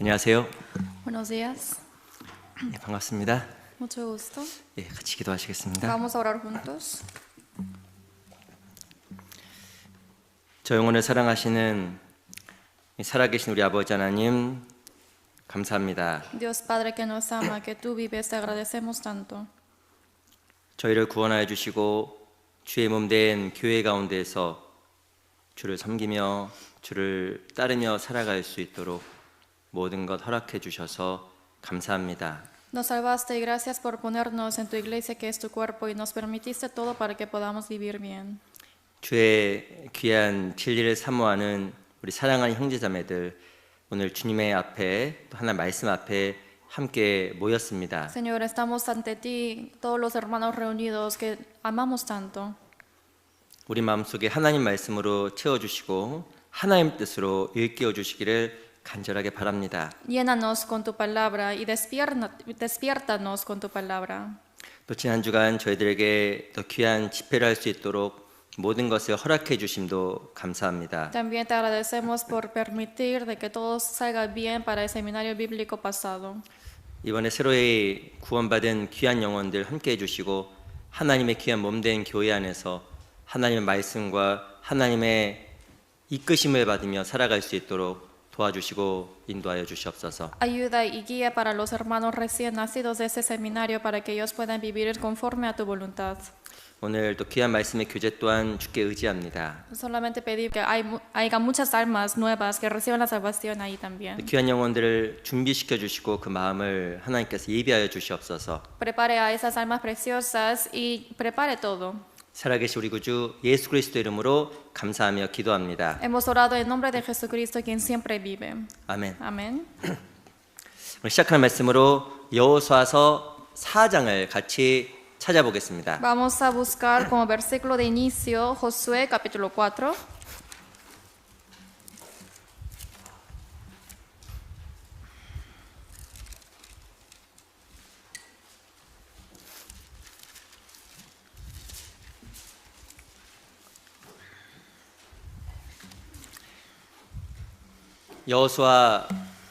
안녕하세요. Buenos días, 네, 반갑습니다. mucho gusto. 예, 같이 기도하시겠습니다. Vamos a orar juntos. 저 영혼을 사랑하시는 살아계신 우리 아버지 하나님 감사합니다. Dios Padre que nos ama, que tú vives, te agradecemos tanto. 저희를 구원하여 주시고 주의 몸된 교회 가운데에서 주를 섬기며 주를 따르며 살아갈 수 있도록 모든 것 허락해 주셔서 감사합니다. Nos salvaste y gracias por ponernos en tu iglesia que es tu cuerpo y nos permitiste todo para que podamos vivir bien. 주의 귀한 진리를 사모하는 우리 사랑하는 형제자매들 오늘 주님의 앞에 또 하나님 말씀 앞에 함께 모였습니다. Señor, estamos ante ti, todos los hermanos reunidos que amamos tanto. 우리 마음속에 하나님 말씀으로 채워주시고 하나님 뜻으로 일깨워 주시기를 간절하게 바랍니다. Llénanos con tu palabra y despiértanos con tu palabra. 또 지난 주간 저희들에게 더 귀한 집회를 할 수 있도록 모든 것을 허락해 주심도 감사합니다. También te agradecemos por permitir de que todo salga bien para el seminario bíblico pasado. 이번에 새로이 구원받은 귀한 영혼들 함께 해주시고 하나님의 귀한 몸된 교회 안에서 하나님의 말씀과 하나님의 이끄심을 받으며 살아갈 수 있도록 도와주시고 인도하여 주시옵소서. Ayuda y guía para los hermanos recién nacidos de este seminario para que ellos puedan vivir conforme a tu voluntad. 오늘 또 귀한 말씀의 교제 또한 주께 의지합니다. Solamente pedir que haya muchas almas nuevas que reciban la salvación ahí también. 귀한 영혼들을 준비시켜 주시고 그 마음을 하나님께서 예비하여 주시옵소서. Prepare a esas almas preciosas y prepare todo. 살아계신 우리 구주 예수 그리스도 이름으로 감사하며 기도합니다. Hemos orado en nombre de Jesucristo, quien siempre vive. 아멘. Amén. 오늘 시작하는 말씀으로 여호수아서 4장을 같이 찾아보겠습니다. Vamos a buscar como versículo de inicio Josué capítulo 4. 여호수아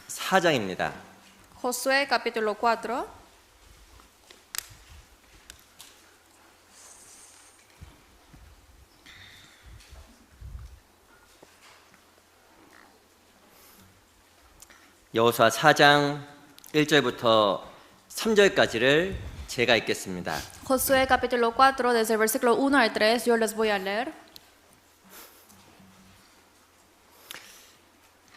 4장입니다. Josué capítulo 4. 여호수아 4장 1절부터 3절까지를 제가 읽겠습니다. Josué capítulo 4, desde el versículo 1 al 3, yo les voy a leer.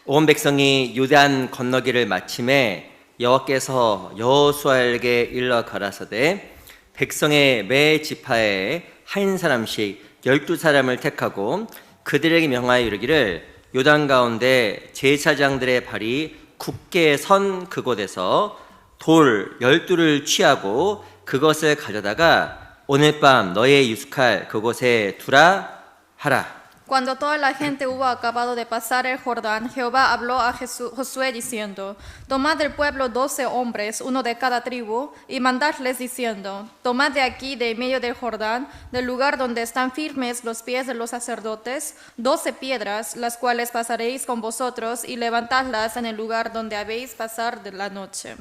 온 백성이 요단 건너기를 마침에 여호와께서 여호수아에게 일러 가라사대 백성의 매 지파에 한 사람씩 12사람을 택하고 그들에게 명하여 이르기를 요단 가운데 제사장들의 발이 굳게 선 그곳에서 돌 12를 취하고 그것을 가져다가 오늘 밤 너의 유숙할 그곳에 두라 하라. Cuando toda la gente hubo acabado de pasar el Jordán, Jehová habló a Josué diciendo: Tomad del pueblo 12 hombres, uno de cada tribu, y mandadles diciendo: Tomad de aquí, de en medio del Jordán, del lugar donde están firmes los pies de los sacerdotes, 12 piedras, las cuales pasaréis con vosotros, y levantadlas en el lugar donde habéis pasar de la noche.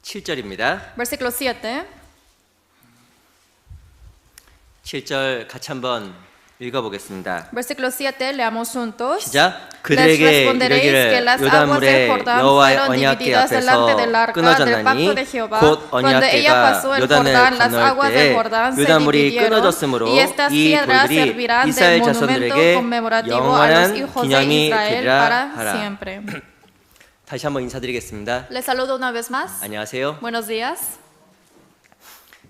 7절입니다. Versículo 7. 7절 같이 한번 읽어보겠습니다. Versículo 7, leamos juntos. 시작. Les 그들에게 responderéis que 이르기를 las aguas del 요단물에 Jordán 여호와의 fueron 언약궤 divididas delante del 앞에서 arca del 끊어졌나니 pacto de Jehová. 곧 Cuando ella pasó 언약궤가 el 요단을 Jordán, las 건널 aguas del 때 Jordán se 요단물이 dividieron, 끊어졌으므로 y estas 이 piedras 돌들이 servirán de 이스라엘 monumento 자손들에게 conmemorativo a los 영원한 hijos de 기념이 Israel 되리라 para 하라. siempre. 다시 한번 인사드리겠습니다. Les saludo una vez más. 안녕하세요. Buenos días.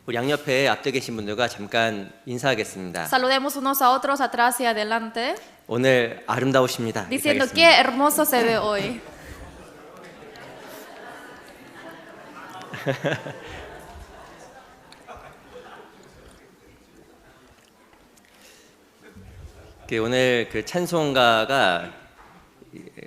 우리 양옆에 앞에 계신 분들과 잠깐 인사하겠습니다. Saludemos unos a otros atrás y adelante, 오늘 아름다우십니다. diciendo 인사하겠습니다. qué hermoso se ve hoy. 오늘 그 찬송가가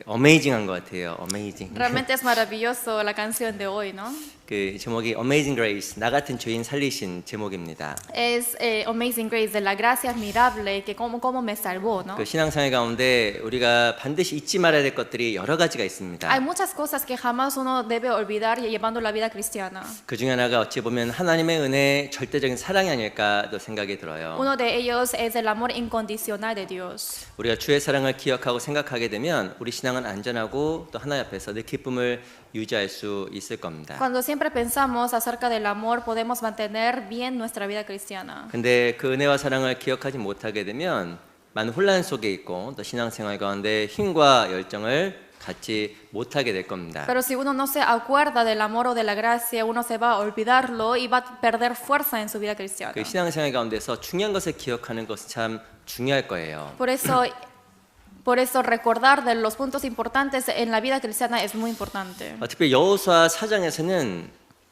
어메이징한 것 같아요. 어메이징. Realmente es maravilloso la canción de hoy, ¿no? 그 제목이 Amazing Grace, 나 같은 죄인 살리신 제목입니다. Es Amazing Grace, de la gracia admirable, que cómo me salvó, ¿no? 그 신앙생활 가운데 우리가 반드시 잊지 말아야 될 것들이 여러 가지가 있습니다. Hay muchas cosas que jamás uno debe olvidar llevando la vida cristiana. 그 중에 하나가 어찌 보면 하나님의 은혜 절대적인 사랑이 아닐까도 생각이 들어요. Uno de ellos es el amor incondicional de Dios. 우리가 주의 사랑을 기억하고 생각하게 되면 우리 신앙은 안전하고 또 하나님 앞에서 늘 기쁨을 유지할 수 있을 겁니다. Cuando siempre pensamos acerca del amor, podemos mantener bien nuestra vida cristiana. 근데 그 은혜와 사랑을 기억하지 못하게 되면 많은 혼란 속에 있고 또 신앙생활 가운데 힘과 열정을 갖지 못하게 될 겁니다. Pero si uno no se acuerda del amor o de la gracia, uno se va a olvidarlo y va a perder fuerza en su vida cristiana. 그 신앙생활 가운데서 중요한 것을 기억하는 것은 참 중요할 거예요. Por eso recordar de los puntos importantes en la vida cristiana es muy importante. 특별히 여호수아 4장에서는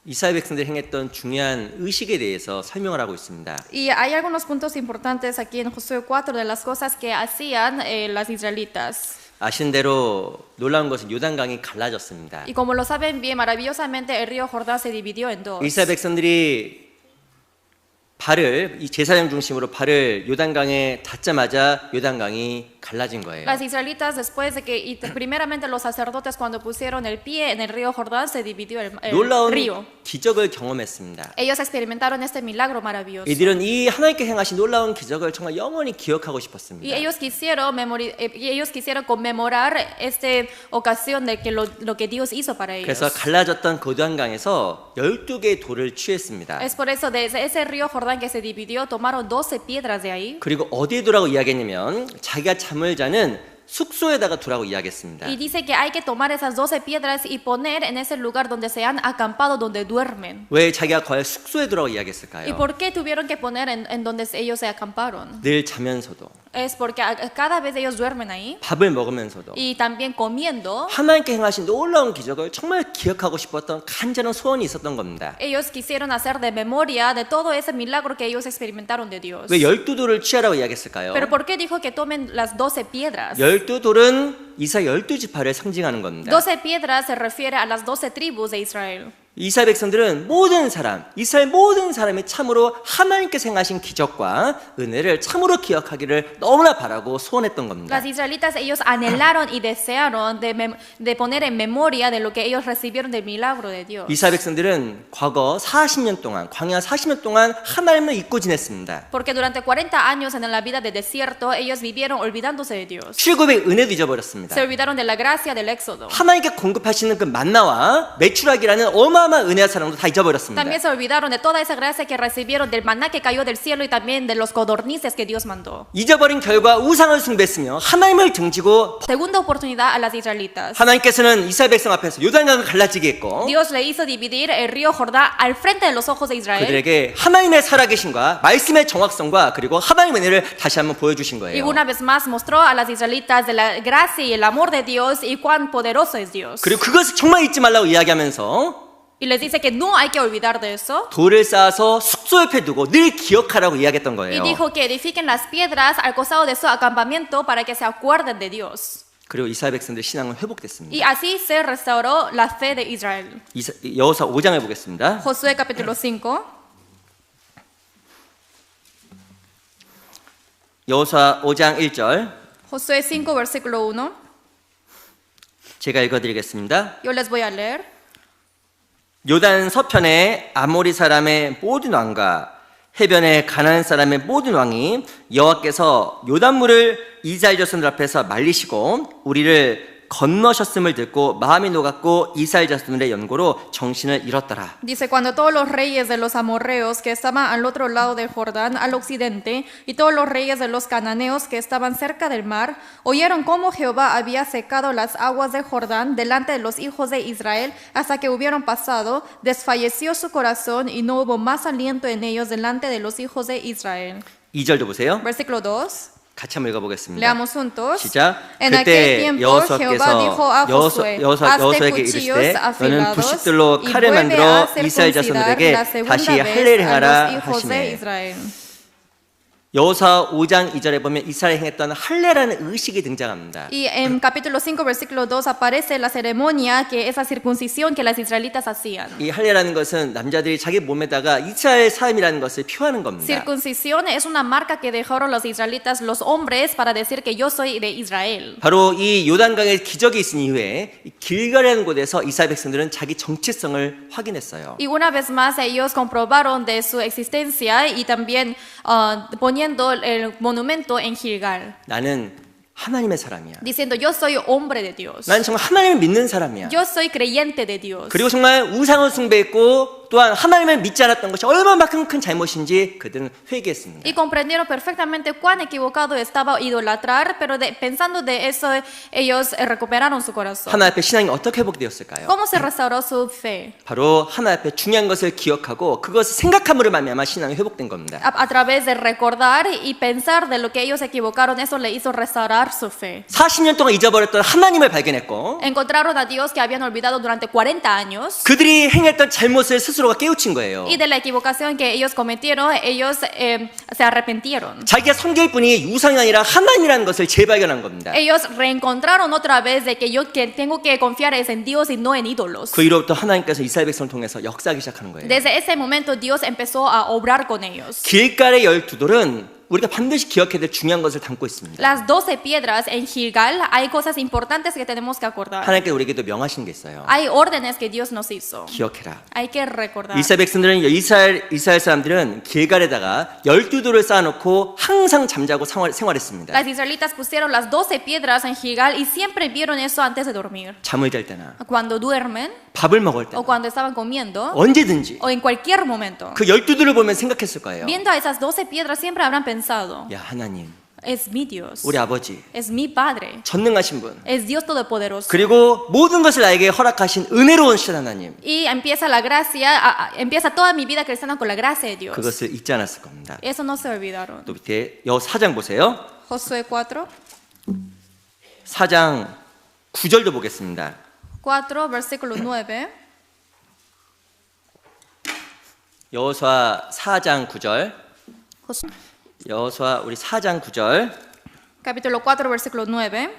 이스라엘 백성들이 행했던 중요한 의식에 대해서 설명을 하고 있습니다. Y hay algunos puntos importantes aquí en Josué 4 de las cosas que hacían las israelitas. 아신 대로 놀라운 것은 요단강이 갈라졌습니다. Y como lo saben bien, maravillosamente el río Jordán se dividió en dos. 이스라엘 백성들이 발을 이 제사장 중심으로 발을 요단강에 닿자마자 요단강이 갈라진 거예요. Las israelitas después de que primeramente los sacerdotes cuando pusieron el pie en el río Jordán se dividió el 놀라운 río. 기적을 경험했습니다. Ellos experimentaron este milagro maravilloso. 이들은 이 하나님께 행하신 놀라운 기적을 정말 영원히 기억하고 Y 싶었습니다. ellos quisieron conmemorar esta ocasión de que lo que Dios hizo para ellos. 그래서 갈라졌던 그 요단강에서 12개의 돌을 취했습니다. Es por eso de ese río Jordán que se dividió tomaron 12 piedras de ahí. 그리고 어디에 두라고 이야기했냐면 자기가 잠을 자는 숙소에다가 두라고 이야기했습니다. Y dice que hay que tomar esas 12 piedras y poner en ese lugar donde se han acampado, donde duermen. 왜 자기가 과연 숙소에 두라고 ¿Y 이야기했을까요? por qué tuvieron que poner en donde ellos se acamparon? 늘 자면서도 Es porque cada vez ellos duermen ahí 밥을 먹으면서도 y también comiendo. 하나님께 행하신 놀라운 기적을 정말 기억하고 싶었던 간절한 소원이 있었던 겁니다. Ellos quisieron hacer de memoria de todo ese milagro que ellos experimentaron de Dios. 왜 12돌을 취하라고 이야기했을까요? Pero ¿por qué dijo que tomen las 12 piedras? 12돌은 이스라엘 12지파를 상징하는 겁니다. 12 piedras se refiere a las 12 tribus de Israel. 이스라엘 백성들은 모든 사람, 이스라엘 모든 사람이 참으로 하나님께서 행하신 기적과 은혜를 참으로 기억하기를 너무나 바라고 소원했던 겁니다. Las israelitas, ellos anhelaron y desearon de poner en memoria de lo que ellos recibieron del milagro de Dios. 이스라엘 백성들은 과거 40년 동안, 광야 40년 동안 하나님을 잊고 지냈습니다. Porque durante 40 años en la vida de desierto, ellos vivieron olvidándose de Dios. 출굽의 은혜도 잊어버렸습니다. Se olvidaron de la gracia del éxodo. 하나님께 공급하시는 그 만나와 메추라기라는 어마어마한 은혜와 사랑도 다 잊어버렸습니다. También se olvidaron de toda esa gracia que recibieron del maná que cayó del cielo y también de los codornices que Dios mandó. 잊어버린 결과 우상을 숭배했으며 하나님을 등지고 Segunda oportunidad a las israelitas. 하나님께서는 이스라엘 백성 앞에서 요단강을 갈라지게 했고 Dios le hizo dividir el río Jordán al frente de los ojos de Israel. 그들에게 하나님의 살아계심과 말씀의 정확성과 그리고 하나님의 은혜를 다시 한번 보여주신 Y 거예요. una vez más mostró a las israelitas de la gracia y el amor de Dios y cuán poderoso es Dios. 그리고 그것을 정말 잊지 말라고 이야기하면서 Y les dice que no hay que olvidar de eso. 돌을 쌓아서 숙소 옆에 두고 늘 기억하라고 이야기했던 Y 거예요. dijo que edifiquen las piedras al costado de su acampamento para que se acuerden de Dios. 그리고 이스라엘 백성들의 신앙은 회복됐습니다. Y así se restauró la fe de Israel. 여호수아 5장을 보겠습니다. Josué capítulo 5. 여호수아 5장 1절 Josué 5 versículo 1. 제가 읽어드리겠습니다. Yo les voy a leer. 요단 서편에 아모리 사람의 모든 왕과 해변에 가나안 사람의 모든 왕이 여호와께서 요단물을 이스라엘 자손들 앞에서 말리시고 우리를 건너셨음을 듣고 마음이 녹았고 이스라엘 자손들의 연고로 정신을 잃었더라. Dice, cuando todos los reyes de los amorreos que estaban al otro lado del Jordán, al occidente, y todos los reyes de los cananeos que estaban cerca del mar, oyeron cómo Jehová había secado las aguas del Jordán delante de los hijos de Israel hasta que hubieron pasado, desfalleció su corazón y no hubo más aliento en ellos delante de los hijos de Israel. 2절도 보세요. Versículo 2. 같이 한번 읽어보겠습니다. Leamos juntos. 시작. En aquel 그때 tiempo Jehová dijo a Josué, hazte 여호수아에게 cuchillos 이르시되 너는 afilados 부싯돌로 y 칼을 vuelve 만들어 a 이스라엘 circuncidar 자손들에게 la segunda 다시 vez 할례를 a 행하라 los hijos de 하시매. Israel. 여호수아 5장 2절에 보면 이스라엘이 행했던 할례라는 의식이 등장합니다. Y en capítulo 5, versículo 2 aparece la ceremonia, que esa circuncisión que las israelitas hacían. 이 할례라는 것은 남자들이 자기 몸에다가 이스라엘 사람이라는 것을 표하는 겁니다. Circuncisión es una marca que dejaron los israelitas, los hombres, para decir que yo soy de Israel. 바로 이 요단강에 기적이 있은 이후에 이 길갈이라는 곳에서 이스라엘 백성들은 자기 정체성을 확인했어요. Y una vez más ellos comprobaron de su existencia y también poniendo el monumento en Gilgal, 나는 하나님의 사람이야. diciendo yo soy hombre de Dios. 나는 정말 하나님을 믿는 사람이야. Yo soy creyente de Dios. 그리고 정말 우상을 숭배했고 또한 하나님을 믿지 않았던 것이 얼마만큼 큰 잘못인지 그들은 회개했습니다. Y comprendieron perfectamente cuán equivocado estaba idolatrar, pero pensando de eso ellos recuperaron su corazón. 하나님 앞에 신앙이 어떻게 회복되었을까요? ¿Cómo se restauró su fe? 바로 하나님 앞에 중요한 것을 기억하고 그것을 생각함으로 말미암아 신앙이 회복된 겁니다. A través de recordar y pensar de lo que ellos se equivocaron, eso le hizo restaurar su fe. 40년 동안 잊어버렸던 하나님을 발견했고 Encontraron a Dios que habían olvidado durante 40 años. 그들이 행했던 잘못을 스스로가 깨우친 거예요. Y de la equivocación que ellos cometieron, ellos se arrepintieron. 자기가 섬길 분이 우상이 아니라 하나님이라는 것을 재발견한 겁니다. Ellos reencontraron otra vez de que yo que tengo que confiar es en Dios y no en ídolos. 그 이후로부터 하나님께서 이스라엘 백성을 통해서 역사하기 시작하는 거예요. Desde ese momento Dios empezó a obrar con ellos. 길갈의 12돌은 우리가 반드시 기억해야 될 중요한 것을 담고 있습니다. Las 12 piedras en Gilgal, hay cosas importantes que tenemos que acordar. 하나님께서 우리에게도 명하신 게 있어요. Hay órdenes que Dios nos hizo. 기억해라. Hay que recordar. 이스라엘 백성들은 이스라엘 사람들은 길갈에다가 12돌을 쌓아놓고 항상 잠자고 생활했습니다. Las israelitas pusieron las 12 piedras en Gilgal y siempre vieron eso antes de dormir. 잠을 잘 때나 Cuando duermen 밥을 먹을 때나 o cuando estaban comiendo 언제든지 o en cualquier momento. 그 12돌을 보면 생각했을 거예요. Viendo a esas 12 piedras siempre habrán pensado, 야 하나님, es mi Dios, 우리 아버지, es mi Padre, 전능하신 분, es Dios Todopoderoso. 그리고 모든 것을 나에게 허락하신 은혜로운 신 하나님, Y empieza la gracia, empieza toda mi vida cristiana con la gracia de Dios. 그것을 잊지 않았을 겁니다. Eso no se olvidaron. 또 밑에 4장 보세요. Josué 4, 4장 9절도 보겠습니다. 4, versículo 9. 여호수아 4장 9절. 여호수아 우리 4장 9절. Capítulo 4, versículo 9.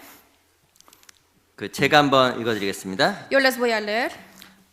그 제가 한번 읽어드리겠습니다. Yo les voy a leer.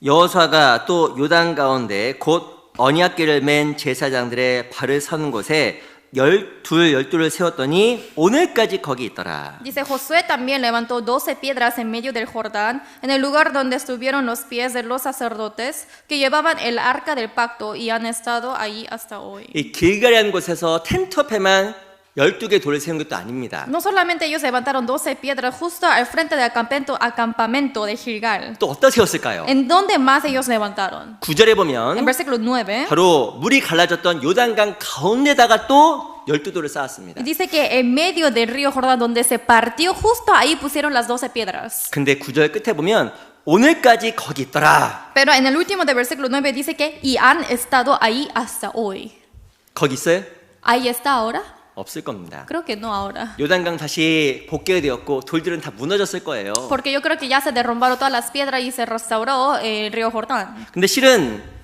여호수아가 또 요단 가운데 곧 언약궤를 맨 제사장들의 발을 서는 곳에 12를 세웠더니 오늘까지 거기 있더라. Dice, Josué también levantó 12 piedras en medio del Jordán, en el lugar donde estuvieron los pies de los sacerdotes que llevaban el arca del pacto y han estado ahí hasta hoy. 이 길갈이라는 곳에서 텐트 앞에만 12개 돌을 세운 것도 아닙니다. No solamente ellos levantaron 12 piedras justo al frente del acampamento de Gilgal. 또 어디다 세웠을까요? ¿En dónde más ellos levantaron? 9절에 En 보면 versículo 9. 바로 물이 갈라졌던 요단강 가운데다가 또 12돌을 쌓았습니다. Y dice que en medio del río Jordán, donde se partió, justo ahí pusieron las 12 piedras. 근데 9절 끝에 보면 오늘까지 거기 있더라. Pero en el último del versículo 9 dice que y han estado ahí hasta hoy. 거기 있어요? ¿Ahí está ahora? 없을 겁니다. Creo que no ahora. 요단강 다시 복개가 되었고 돌들은 다 무너졌을 거예요. Porque yo creo que ya se derrumbaron todas las piedras y se restauró el río Jordán. 근데 실은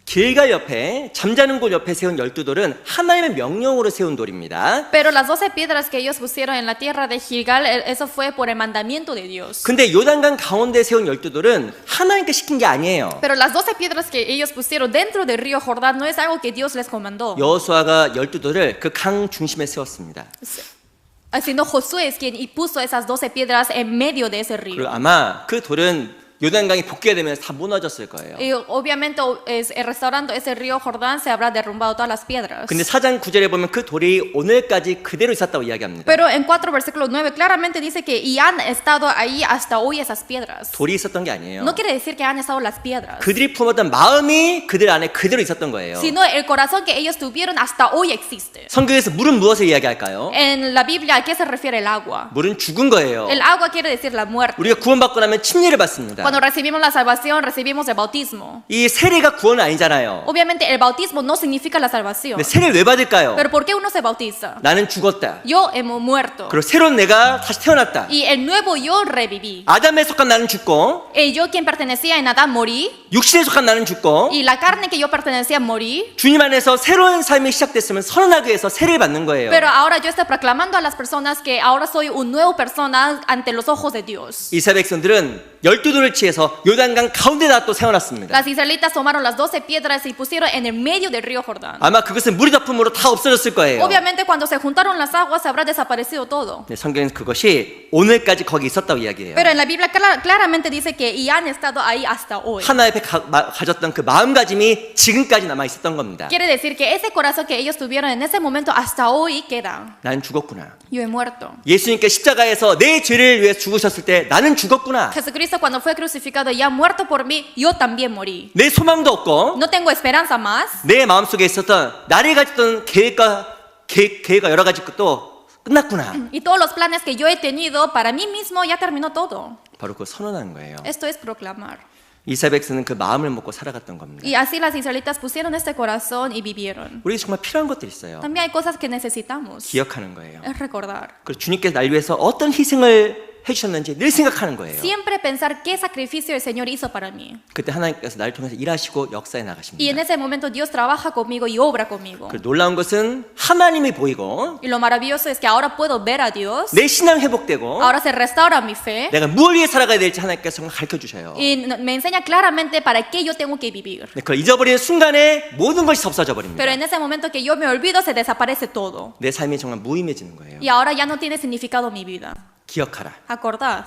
길갈 옆에 잠자는 곳 옆에 세운 12돌은 하나님의 명령으로 세운 돌입니다. Pero las 12 piedras que ellos pusieron en la tierra de Gilgal, eso fue por el mandamiento de Dios. 근데 요단강 가운데 세운 12돌은 하나님께 시킨 게 아니에요. Pero las 12 piedras que ellos pusieron dentro del río Jordán no es algo que Dios les comandó. 여호수아가 12돌을 그 강 중심에 세웠습니다. Sino Josué es quien puso esas 12 piedras en medio de ese 그리고 río. 아마 그 돌은 요단강이 복개가 되면서 다 무너졌을 거예요. Y obviamente restaurando ese río Jordán se habrá derrumbado todas las piedras. 근데 4장 9절에 보면 그 돌이 오늘까지 그대로 있었다고 이야기합니다. Pero en 4 versículo 9 claramente dice que y han estado ahí hasta hoy esas piedras. 돌이 있었던 게 아니에요. No quiere decir que han estado las piedras, 그들이 품었던 마음이 그들 안에 그대로 있었던 거예요. sino el corazón que ellos tuvieron hasta hoy existe. 성경에서 물은 무엇을 이야기할까요? En la Biblia, ¿a qué se refiere el agua? 물은 죽은 거예요. El agua quiere decir la muerte. 우리가 구원받고 나면 침례를 받습니다. Cuando recibimos la salvación, recibimos el bautismo. 이 세례가 구원은 아니잖아요. Obviamente el bautismo no significa la salvación. 근데 세례를 왜 받을까요? Pero ¿por qué uno se bautiza? 나는 죽었다. Yo hemos muerto. 그리고 새로운 내가 다시 태어났다. Y el nuevo yo reviví. 아담에 속한 나는 죽고 El yo quien pertenecía en Adán morí. 육신에 속한 나는 죽고 Y la carne que yo pertenecía morí. 주님 안에서 새로운 삶이 시작됐으면 선언하기 위해서 세례를 받는 거예요. Pero ahora yo estoy proclamando a las personas que ahora soy un nuevo persona ante los ojos de Dios. 이스라엘 백성들은 12돌을 취해서 요단강 가운데다 또 세워놨습니다. Las israelitas tomaron las 12 piedras y pusieron en el medio del río Jordán. 아마 그것은 물이 덮음으로 다 없어졌을 거예요. Obviamente cuando se juntaron las aguas se habrá desaparecido todo. 네, 성경은 그것이 오늘까지 거기 있었다고 이야기해요. Pero en la Biblia claramente dice que y han estado ahí hasta hoy. 하나님 앞에 가졌던 그 마음가짐이 지금까지 남아 있었던 겁니다. Quiere decir que ese corazón que ellos tuvieron en ese momento hasta hoy queda. 난 죽었구나. Yo he muerto. 예수님께 십자가에서 내 죄를 위해 죽으셨을 때 나는 죽었구나. Jesucristo cuando fue crucificado y ha muerto por mí, yo también morí. 내 소망도 없고 No tengo esperanza más. 내 마음속에 있었던 나를 가졌던 계획과 여러 가지 것도 끝났구나. Y todos los planes que yo he tenido para mí mismo ya terminó todo. 바로 그걸 선언하는 거예요. Esto es proclamar. 이스라엘 백성은 그 마음을 먹고 살아갔던 겁니다. Y así las israelitas pusieron este corazón y vivieron. 우리 정말 필요한 것들이 있어요. También hay cosas que necesitamos. 기억하는 거예요. Es recordar. 그리고 주님께서 날 위해서 어떤 희생을 해주셨는지 늘 생각하는 거예요. Siempre pensar qué sacrificio el Señor hizo para mí. 그때 하나님께서 나를 통해서 일하시고 역사에 Y en 나가십니다. ese momento Dios trabaja conmigo y obra conmigo. 그 놀라운 것은 하나님이 보이고 Y lo maravilloso es que ahora puedo ver a Dios. 내 신앙 회복되고 Ahora se restaura mi fe. 내가 무엇을 위해 살아가야 될지 하나님께서 정말 가르쳐 주셔요. Y me enseña claramente para qué yo tengo que vivir. 네, 그걸 잊어버리는 순간에 모든 것이 없어져 버립니다. Pero en ese momento que yo me olvido, se desaparece todo. 내 삶이 정말 무의미해지는 거예요. Y ahora ya no tiene significado mi vida. 기억하라. Acordad.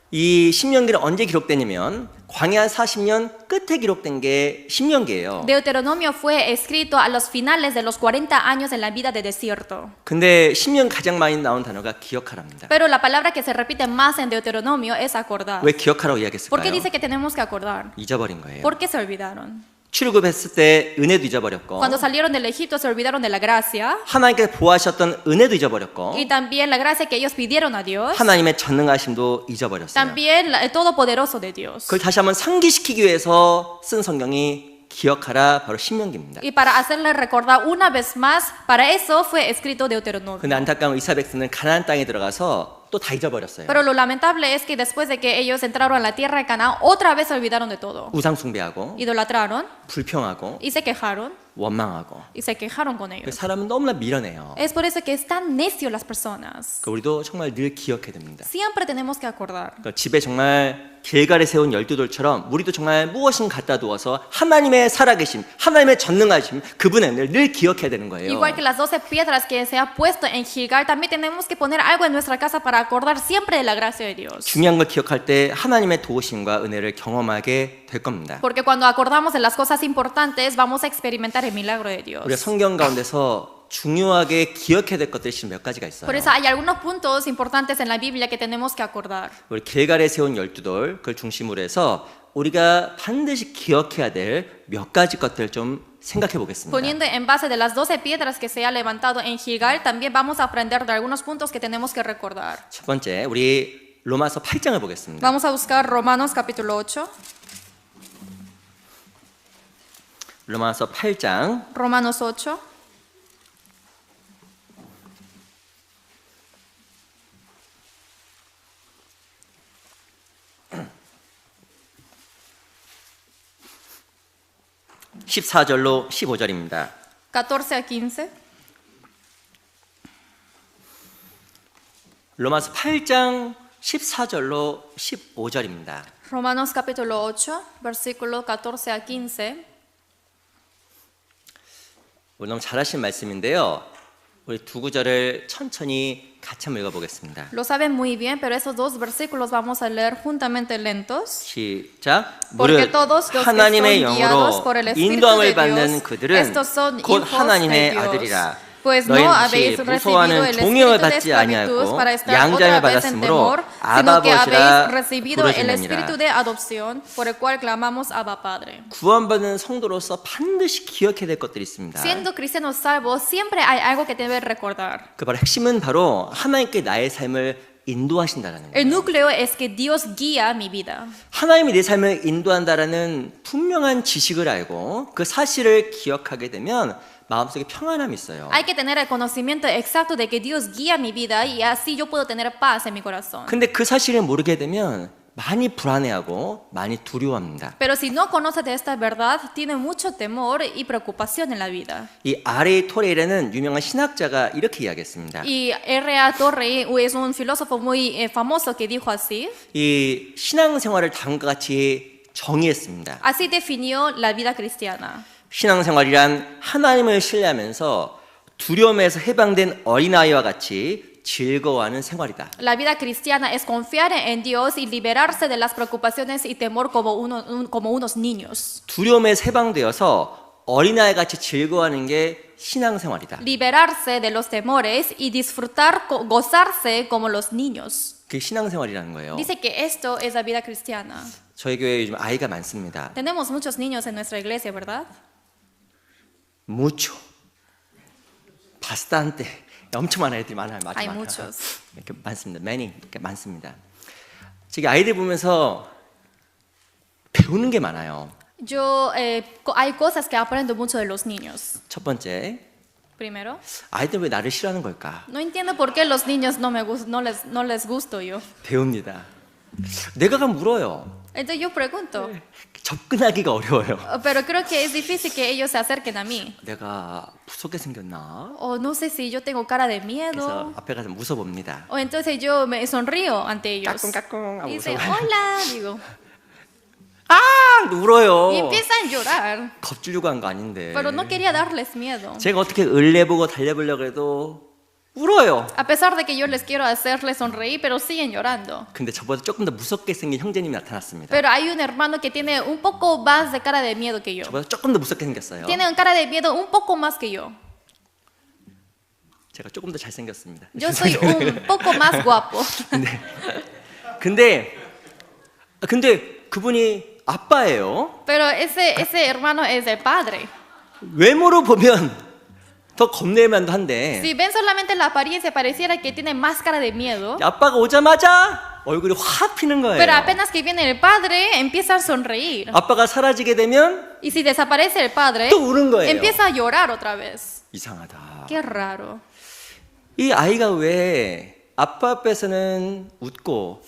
이 신명기는 언제 기록되냐면 광야 40년 끝에 기록된 게 신명기예요. Deuteronomio fue escrito a los finales de los 40 años en la vida de desierto. 근데 신명 가장 많이 나온 단어가 기억하랍니다. Pero la palabra que se repite más en Deuteronomio es acordar. 왜 기억하라고 ¿Por qué 이야기했을까요? dice que tenemos que acordar? 잊어버린 거예요. ¿Por qué se olvidaron? 출애굽했을 때 은혜도 잊어버렸고 Cuando salieron del Egipto se olvidaron de la gracia 하나님께서 보호하셨던 은혜도 잊어버렸고 y también la gracia que ellos pidieron a Dios. 하나님의 전능하심도 잊어버렸어요. También el todopoderoso de Dios. 그걸 다시 한번 상기시키기 위해서 쓴 성경이 기억하라 바로 신명기입니다. Y para hacerle recordar una vez más, para eso fue escrito Deuteronomio. 근데 안타까운 이스라엘 백성은 가나안 땅에 들어가서 또 다 잊어버렸어요. Pero lo lamentable es que después de que ellos entraron a la tierra de Canaán, otra vez se olvidaron de todo. 우상 숭배하고 Idolatraron 불평하고 y se quejaron 원망하고 y se quejaron con 그 ellos. 사람은 너무나 미련해요. Es por eso que están necios las personas. 그 우리도 정말 늘 기억해야 됩니다. Siempre tenemos que acordar. 그러니까 집에 정말 길갈에 세운 12돌처럼 우리도 정말 무엇인 갖다 두어서 하나님의 살아계심, 하나님의 전능하심, 그분의 은혜를 늘 기억해야 되는 거예요. Igual que las 12 piedras que se ha puesto en Gilgal, también tenemos que poner algo en nuestra casa para acordar siempre de la gracia de Dios. 중요한 걸 기억할 때 하나님의 도우심과 은혜를 경험하게 될 겁니다. Porque cuando acordamos de las cosas importantes, vamos a experimentar el milagro de Dios. 우리가 성경 가운데서 중요하게 기억해야 될 것들이 지금 몇 가지가 있어요. Por eso hay algunos puntos importantes en la Biblia que tenemos que acordar. 우리 길갈에 세운 12돌 그걸 중심으로 해서 우리가 반드시 기억해야 될 몇 가지 것들 좀 생각해 보겠습니다. Poniendo en base de las 12 piedras que se ha levantado en Gilgal, también vamos a aprender de algunos puntos que tenemos que recordar. 첫 번째, 우리 로마서 8장을 보겠습니다. Vamos a buscar Romanos capítulo 8. 로마서 8장 Romanos 8. (14절로 15절입니다) 14 a 15. 로마서 8장 14절로 15절입니다. Romanos capítulo 8, versículo 14 a 15. 오늘 너무 잘하신 말씀인데요. 우리 두 구절을 천천히 같이 한번 읽어보겠습니다. Lo saben muy bien, pero esos dos versículos vamos a leer juntamente lentos. 시작. Porque 무릇 todos los que 하나님의 son guiados 영으로 por el Espíritu 인도함을 de 받는 Dios, 그들은 estos son 곧 hijos 하나님의 de Dios. 아들이라. Pues no 너희는 habéis 다시 recibido el 무서워하는 espíritu 종영을 de 받지 esclavitud 아니하고 para estar 양자를 otra vez en 받았으므로 temor, 아바 sino que habéis 버지라 recibido el 부르짖느니라. espíritu de adopción, por el cual clamamos Abba Padre. 구원받은 성도로서 반드시 기억해야 될 것들이 있습니다. Siendo cristianos salvos, siempre hay algo que debe recordar. 그 바로 핵심은 바로 하나님께 나의 삶을 인도하신다라는 El 거예요. núcleo es que Dios guía mi vida. 하나님이 내 삶을 인도한다라는 분명한 지식을 알고 그 사실을 기억하게 되면 마음속에 평안함이 있어요. Hay que tener el conocimiento exacto de que Dios guía mi vida y así yo puedo tener paz en mi corazón. 근데 그 사실을 모르게 되면 많이 불안해하고 많이 두려워합니다. Pero si no conoce de esta verdad, tiene mucho temor y preocupación en la vida. 이 R.A. 토레일은 유명한 신학자가 이렇게 이야기했습니다. Y R.A. Torrey es un filósofo muy famoso que dijo así. 이 신앙생활을 다음과 같이 정의했습니다. Así definió la vida cristiana. 신앙생활이란 하나님을 신뢰하면서 두려움에서 해방된 어린아이와 같이 즐거워하는 생활이다. La vida cristiana es confiar en Dios y liberarse de las preocupaciones y temor como unos niños. 두려움에서 해방되어서 어린아이 같이 즐거워하는 게 신앙생활이다. Liberarse de los temores y disfrutar, gozarse como los niños. 그게 신앙생활이라는 거예요. Dice que esto es la vida cristiana. 저희 교회에 요즘 아이가 많습니다. Tenemos muchos niños en nuestra iglesia, ¿verdad? mucho, bastante. 엄청 많은 애들이 많아요. Hay muchos. 이렇게 많습니다. many 이렇게 많습니다. 저기 아이들 보면서 배우는 게 많아요. Hay cosas que aprendo mucho de los niños. 첫 번째, Primero, 아이들 왜 나를 싫어하는 걸까? no entiendo por qué los niños no les gusto yo. 배웁니다. 내가 가면 울어요. Entonces yo pregunto, 접근하기가 어려워요. pero creo que es difícil que ellos se acerquen a mí. 내가 무섭게 생겼나? O no sé si yo tengo cara de 그래서 miedo. 앞에 가서 무서봅니다. O entonces yo me sonrío ante ellos. 까꿍까꿍 하고 Y dice, 무서워. hola, digo. 아, 울어요. Y empiezan a llorar. 겁주려고 한 거 아닌데. Pero no quería darles miedo. 제가 어떻게 을내보고 달래보려고 해도 울어요. A pesar de que yo les quiero hacerles sonreír, pero siguen llorando. 근데 저보다 조금 더 무섭게 생긴 형제님이 나타났습니다. Pero hay un hermano que tiene un poco más de cara de miedo que yo. 저보다 조금 더 무섭게 생겼어요. Tiene una cara de miedo un poco más que yo. 제가 조금 더 잘생겼습니다. Yo soy un poco más guapo. 근데 그분이 아빠예요. Pero ese hermano es el padre. 외모로 보면 더 겁낼만도 한데 Si ven solamente la apariencia, pareciera que tiene más cara de miedo. 아빠가 오자마자 얼굴이 확 피는 거예요. Pero apenas que viene el padre, empieza a sonreír. 아빠가 사라지게 되면 Y si desaparece el padre, 또 우는 거예요. empieza a llorar otra vez. 이상하다. Qué raro. 이 아이가 왜 아빠 앞에서는 웃고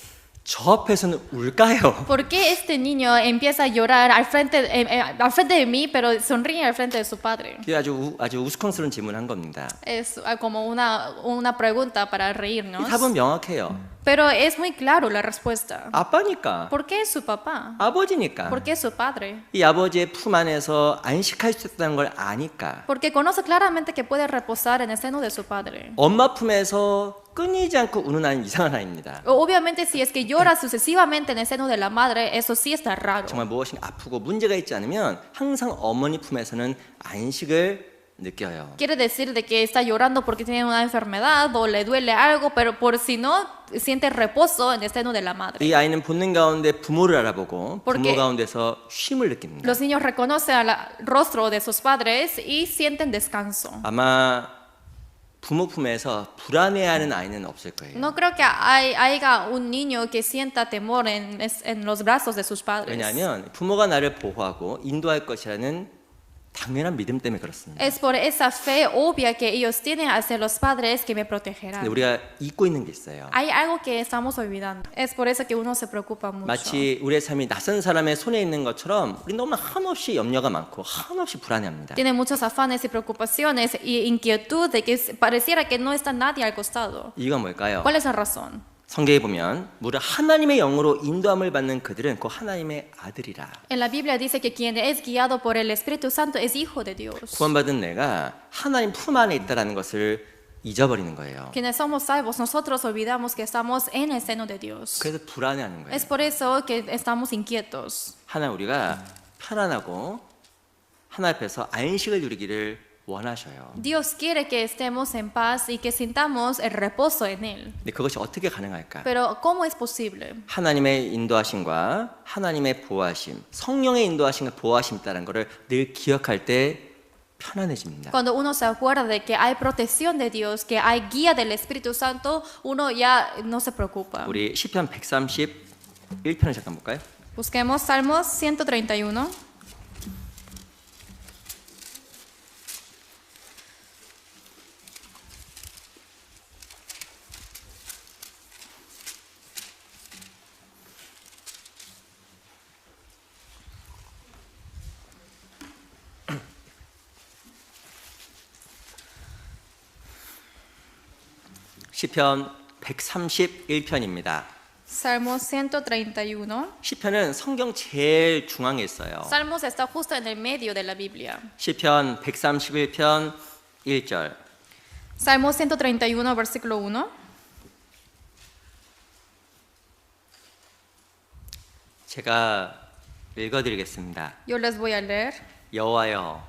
저 앞에서는 울까요? ¿Por qué este niño empieza a llorar al frente de mí, pero sonríe al frente de su padre? 이게 아주 우스꽝스러운 질문을 한 겁니다. Es como una pregunta para 이 reírnos. 답은 명확해요. Pero es muy claro la respuesta. 아빠니까, ¿Por qué es su papá? 아버지니까. ¿Por qué es su padre? 이 아버지의 품 안에서 안식할 수 있다는 걸 아니까. Porque conoce claramente que puede reposar en el seno de su padre. 엄마 품에서 끊이지 않고 우는 아이는 이상한 아이입니다. Obviamente, si es que llora sucesivamente en el seno de la madre, eso sí está raro. 정말 무엇인가 아프고 문제가 있지 않으면 항상 어머니 품에서는 안식을 느껴요. Quiere decir de que está llorando porque tiene una enfermedad o le duele algo, pero por si no, siente reposo en el seno de la madre. 이 아이는 본능 가운데 부모를 알아보고 Porque 부모 가운데서 쉼을 느낍니다. Los niños reconocen el rostro de sus padres y sienten descanso. 아마 부모 품에서 불안해하는 아이는 없을 거예요. No creo que haya un niño que sienta temor en los brazos de sus padres. 왜냐하면 부모가 나를 보호하고 인도할 것이라는 당연한 믿음 때문에 그렇습니다. Es por esa fe obvia que ellos tienen hacia los padres que me 근데 protegerán. 우리가 잊고 있는 게 있어요. Hay algo que estamos olvidando. Es por eso que uno se preocupa mucho. 마치 우리의 삶이 낯선 사람의 손에 있는 것처럼 우리 너무 한없이 염려가 많고 한없이 불안해합니다. Tiene muchos afanes y preocupaciones y inquietud de que pareciera que no está nadie al costado. 이유가 뭘까요? ¿Cuál es la razón? 성경에 보면 무릇 하나님의 영으로 인도함을 받는 그들은 그 하나님의 아들이라. En la Biblia dice que quien es guiado por el Espíritu Santo es hijo de Dios. 구원받은 내가 하나님 품 안에 있다라는 것을 잊어버리는 거예요. Quienes somos salvos, nosotros olvidamos que estamos en el seno de Dios. 그래서 불안해하는 거예요. Es por eso que estamos inquietos. 하나님 우리가 편안하고 하나님 앞에서 안식을 누리기를 원하셔요. Dios quiere que estemos en paz y que sintamos el reposo en Él. 근데 그것이 어떻게 가능할까? Pero ¿cómo es posible? 하나님의 인도하심과 하나님의 보호하심, 성령의 인도하심과 보호하심이 있다는 것을 늘 기억할 때 편안해집니다. Cuando uno se acuerda de que hay protección de Dios, que hay guía del Espíritu Santo, uno ya no se preocupa. 우리 시편 131편을 잠깐 볼까요? Busquemos Salmos 131. 시편 131편입니다. Salmos 131. 시편은 성경 제일 중앙에 있어요. Salmos está justo en el medio de la Biblia. 시편 131편 1절. Salmos 131, versículo 1. 제가 읽어드리겠습니다. Yo les voy a leer. 여호와여,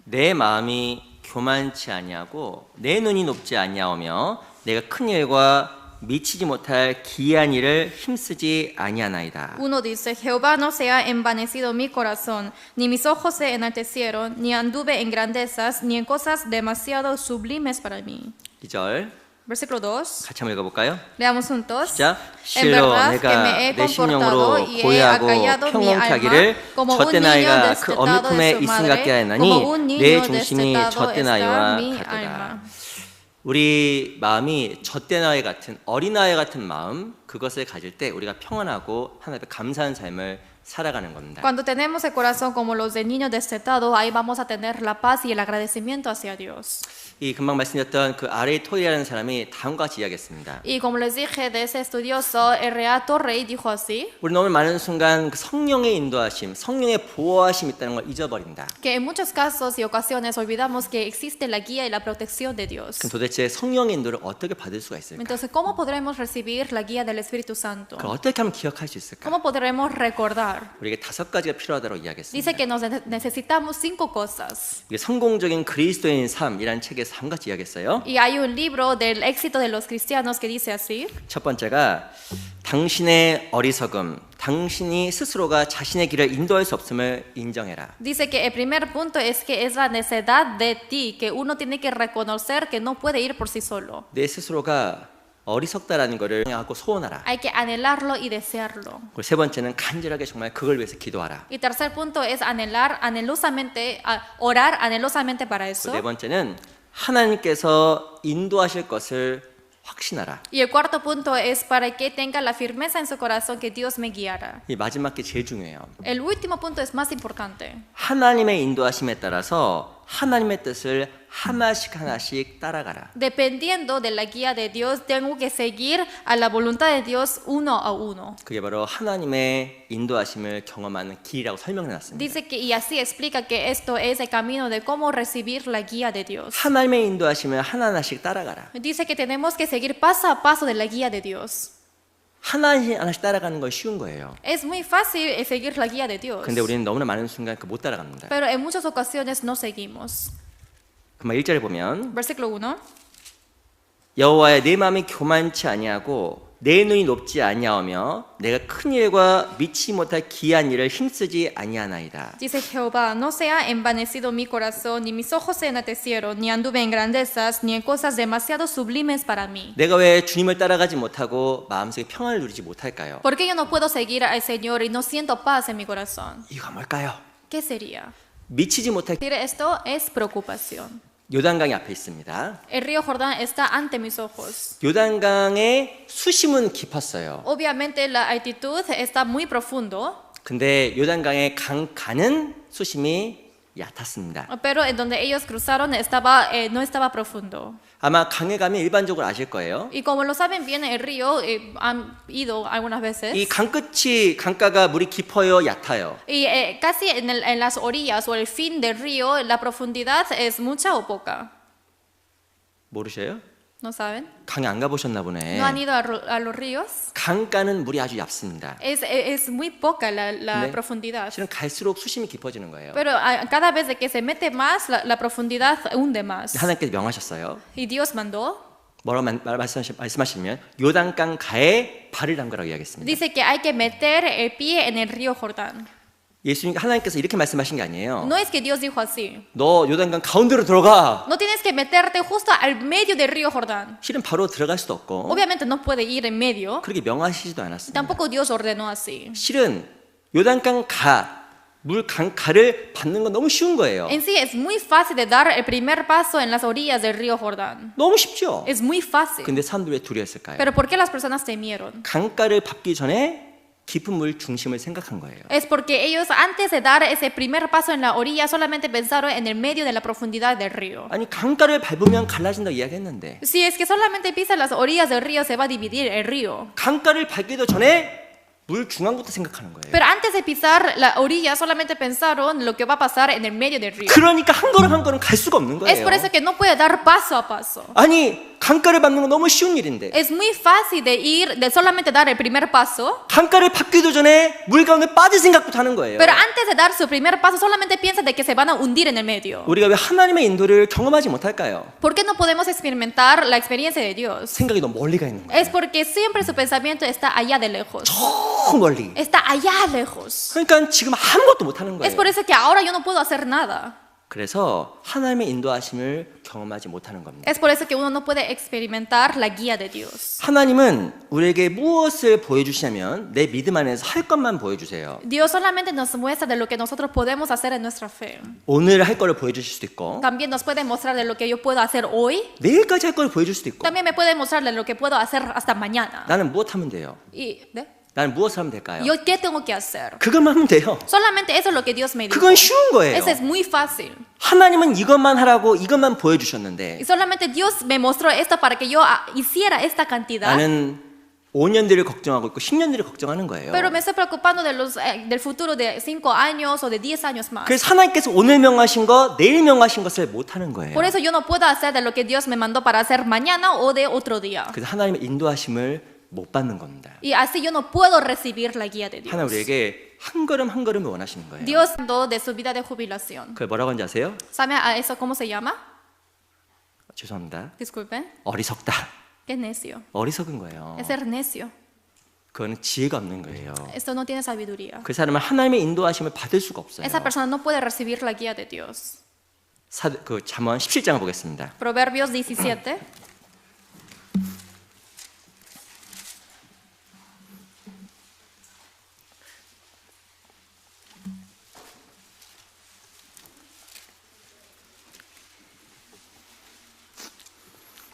내 마음이 교만치 아니하고 내 눈이 높지 아니하오며 내가 큰 일과 미치지 못할 기이한 일을 힘쓰지 아니하나이다. Uno dice, Jehová no se ha envanecido mi corazón, ni mis ojos se enaltecieron, ni anduve en grandezas, ni en cosas demasiado sublimes para mí. 2절 Versículo 2. 같이 한번 읽어볼까요? Leamos juntos. 시작. En 실로 verdad que 내가 me he 내 comportado 심령으로 y he 고요하고 acallado mi 평온케 alma 하기를 como un 젖대 niño 나이가 그 destetado 어미 de 품에 su 있음 madre, 같게 하였나니 como un 내 niño 중심이 destetado 젖대 está 나이와 mi 같도다. alma. 우리 마음이 젖대 나이 같은 어린아이 같은 마음, 그것을 가질 때 우리가 평안하고 하나님 앞에 감사한 삶을 살아가는 겁니다. Cuando tenemos el corazón como los de niños destetados, ahí vamos a tener la paz y el agradecimiento hacia Dios. 이 금방 말씀드렸던 그 R.A. 토이라는 사람이 다음과 같이 이야기했습니다. Y como les dije de ese estudioso, R.A. Torrey dijo así, 우리 너무 많은 순간 그 성령의 인도하심, 성령의 보호하심이 있다는 걸 잊어버린다. que en muchos casos y ocasiones olvidamos que existe la guía y la protección de Dios. 그럼 도대체 성령의 인도를 어떻게 받을 수가 있을까? Entonces, ¿cómo podremos recibir la guía del Espíritu Santo? 그걸 어떻게 하면 기억할 수 있을까? ¿Cómo podremos recordar? 우리에게 5가지가 필요하다고 이야기했습니다. Dice que necesitamos 5 cosas. 이게 성공적인 그리스도인 삶이라는 책에서 한 가지 이야기했어요. Y hay un libro del éxito de los cristianos que dice así. 첫 번째가 당신의 어리석음, 당신이 스스로가 자신의 길을 인도할 수 없음을 인정해라. Dice que el primer punto es que es la necedad de ti, que uno tiene que reconocer que no puede ir por sí solo. 내 스스로가 어리석다라는 것을 하고 소원하라. Hay que anhelarlo y desearlo. 그리고 세 번째는 간절하게 정말 그걸 위해서 기도하라. Y tercer punto es anhelar anhelosamente, orar anhelosamente para 그리고 eso. 네 번째는 하나님께서 인도하실 것을 확신하라. Y el cuarto punto es para que tenga la firmeza en su corazón que Dios me guiara. 이 마지막 게 제일 중요해요. El último punto es más importante. 하나님의 인도하심에 따라서 하나님의 뜻을 하나씩 하나씩 따라가라. Dependiendo de la guía de Dios, tengo que seguir a la voluntad de Dios uno a uno. 그게 바로 하나님의 인도하심을 경험하는 길이라고 설명해놨습니다. Dice que, y así explica que esto es el camino de cómo recibir la guía de Dios. 하나님의 인도하심을 하나하나씩 따라가라. Dice que tenemos que seguir paso a paso de la guía de Dios. 하나씩 하나씩 따라가는 건 쉬운 거예요. Es muy fácil seguir la guía de Dios. 근데 우리는 너무나 많은 순간 그 못 따라갑니다. Pero en muchas ocasiones no seguimos. 그만 1절에 보면 Versículo 1. 여호와의 내 마음이 교만치 아니하고 내 눈이 높지 아니하오며 내가 큰 일과 미치지 못할 기이한 일을 힘쓰지 아니하나이다. Dice Jehová, no se ha envanecido mi corazón, ni mis ojos se enaltecieron, ni anduve en grandezas, ni en cosas demasiado sublimes para mí. 내가 왜 주님을 따라가지 못하고 마음속에 평안을 누리지 못할까요? ¿Por qué yo no puedo seguir al Señor y no siento paz en mi corazón? 이유가 뭘까요? ¿Qué sería? 미치지 못할 Decir esto es preocupación. 요단강이 앞에 있습니다. El río Jordán está ante mis ojos. 요단강의 수심은 깊었어요. Obviamente la altitud está muy profundo, 근데 요단강의 강가는 수심이 얕았습니다. pero en donde ellos cruzaron no estaba profundo. 아마 강에 가면 일반적으로 아실 거예요. Y como lo saben bien, el río han ido algunas veces. 이 강끝이 강가가 물이 깊어요, 얕아요. Y casi en las orillas o el fin del río, la profundidad es mucha o poca. 모르셔요? ¿No saben? 강에 안 가보셨나 보네. ¿No han ido a los ríos? 강가는 물이 아주 얕습니다. Es muy poca la 네. profundidad. 실은 갈수록 수심이 깊어지는 거예요. Pero cada vez que se mete más, la profundidad hunde más. 하나님께서 명하셨어요. Y Dios mandó. 뭐라고 말씀하시면 요단강 가에 발을 담그라고 이야기했습니다. Dice que hay que meter el pie en el río Jordán. 예수님 하나님께서 이렇게 말씀하신 게 아니에요. No es que Dios dijo así. 너 요단강 가운데로 들어가. No tienes que meterte justo al medio del río Jordán. 실은 바로 들어갈 수도 없고 Obviamente no puede ir en medio. 그렇게 명하시지도 않았습니다. Tampoco Dios ordenó así. 실은 요단강 물 강가를 받는 건 너무 쉬운 거예요. En sí es muy fácil de dar el primer paso en las orillas del río Jordán. 너무 쉽죠. Es muy fácil. 근데 사람들이 왜 두려웠을까요? Pero ¿por qué las personas temieron? 강가를 밟기 전에 깊은 물 중심을 생각한 거예요. Es porque ellos antes de dar ese primer paso en la orilla solamente pensaron en el medio de la profundidad del río. 아니 강가를 밟으면 갈라진다고 이야기했는데 Si es que solamente pisas las orillas del río se va a dividir el río. 강가를 밟기도 전에 물 중앙부터 생각하는 거예요. Pero antes de pisar la orilla solamente pensaron lo que va a pasar en el medio del río. 그러니까 한 걸음 한 걸음 갈 수가 없는 Es 거예요. por eso que no puede dar paso a paso. 아니 강가를 밟는 건 너무 쉬운 일인데 Es muy fácil de ir, de solamente dar el primer paso, 강가를 밟기도 전에 물 가운데 빠질 생각부터 하는 거예요. pero antes de dar su primer paso solamente piensa de que se van a hundir en el medio. 우리가 왜 하나님의 인도를 경험하지 못할까요? ¿Por qué no podemos experimentar la experiencia de Dios? 생각이 너무 멀리 가 있는 거예요. Es porque siempre su pensamiento está allá de lejos. 저 멀리. Está allá lejos. 그러니까 지금 아무것도 못 하는 Es 거예요. por eso que ahora yo no puedo hacer nada. 그래서 하나님의 인도하심을 경험하지 못하는 겁니다. Es por eso que uno no puede experimentar la guía de Dios. 하나님은 우리에게 무엇을 보여주시냐면 내 믿음 안에서 할 것만 보여주세요. Dios solamente nos muestra de lo que nosotros podemos hacer en nuestra fe. 오늘 할 거를 보여주실 수도 있고 También nos puede mostrar de lo que yo puedo hacer hoy. 내일까지 할 거를 보여줄 수도 있고 También me puede mostrar de lo que puedo hacer hasta mañana. 나는 무엇 하면 돼요? Y, ¿de? 나는 무엇을 하면 될까요? ¿Yo qué tengo que hacer? 그것만 하면 돼요. Solamente eso es lo que Dios me dijo. 그건 쉬운 거예요. Eso es muy fácil. 하나님은 이것만 하라고 이것만 보여주셨는데 Y solamente Dios me mostró esto para que yo hiciera esta cantidad. 나는 5년 뒤를 걱정하고 있고 10년 뒤를 걱정하는 거예요. Pero me estoy preocupando de del futuro de 5 años o de 10 años más. 그래서 하나님께서 오늘 명하신 거 내일 명하신 것을 못 하는 거예요. Por eso yo no puedo hacer de lo que Dios me mandó para hacer mañana o de otro día. 그래서 하나님의 인도하심을 못 받는 겁니다. Y así yo no puedo recibir la guía de Dios. 하나님 우리에게 한 걸음 한 걸음을 원하시는 거예요. Dios dio de su vida de jubilación. 그걸 뭐라고 하는지 아세요? ¿Sabe a eso cómo se llama? 죄송합니다. Disculpen. 어리석다. Qué necio. 어리석은 거예요. Es ser necio. 그건 지혜가 없는 거예요. Esto no tiene sabiduría. 그 사람은 하나님의 인도하심을 받을 수가 없어요. Esa persona no puede recibir la guía de Dios. 그 잠언 17장을 보겠습니다. Proverbios 17.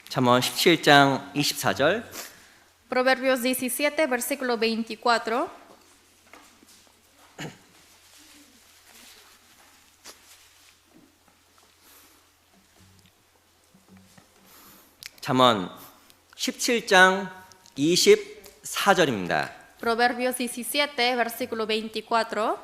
잠언 17장 24절. Proverbios 17, versículo 24. 잠언 17장 24절입니다. Proverbios 17, versículo 24.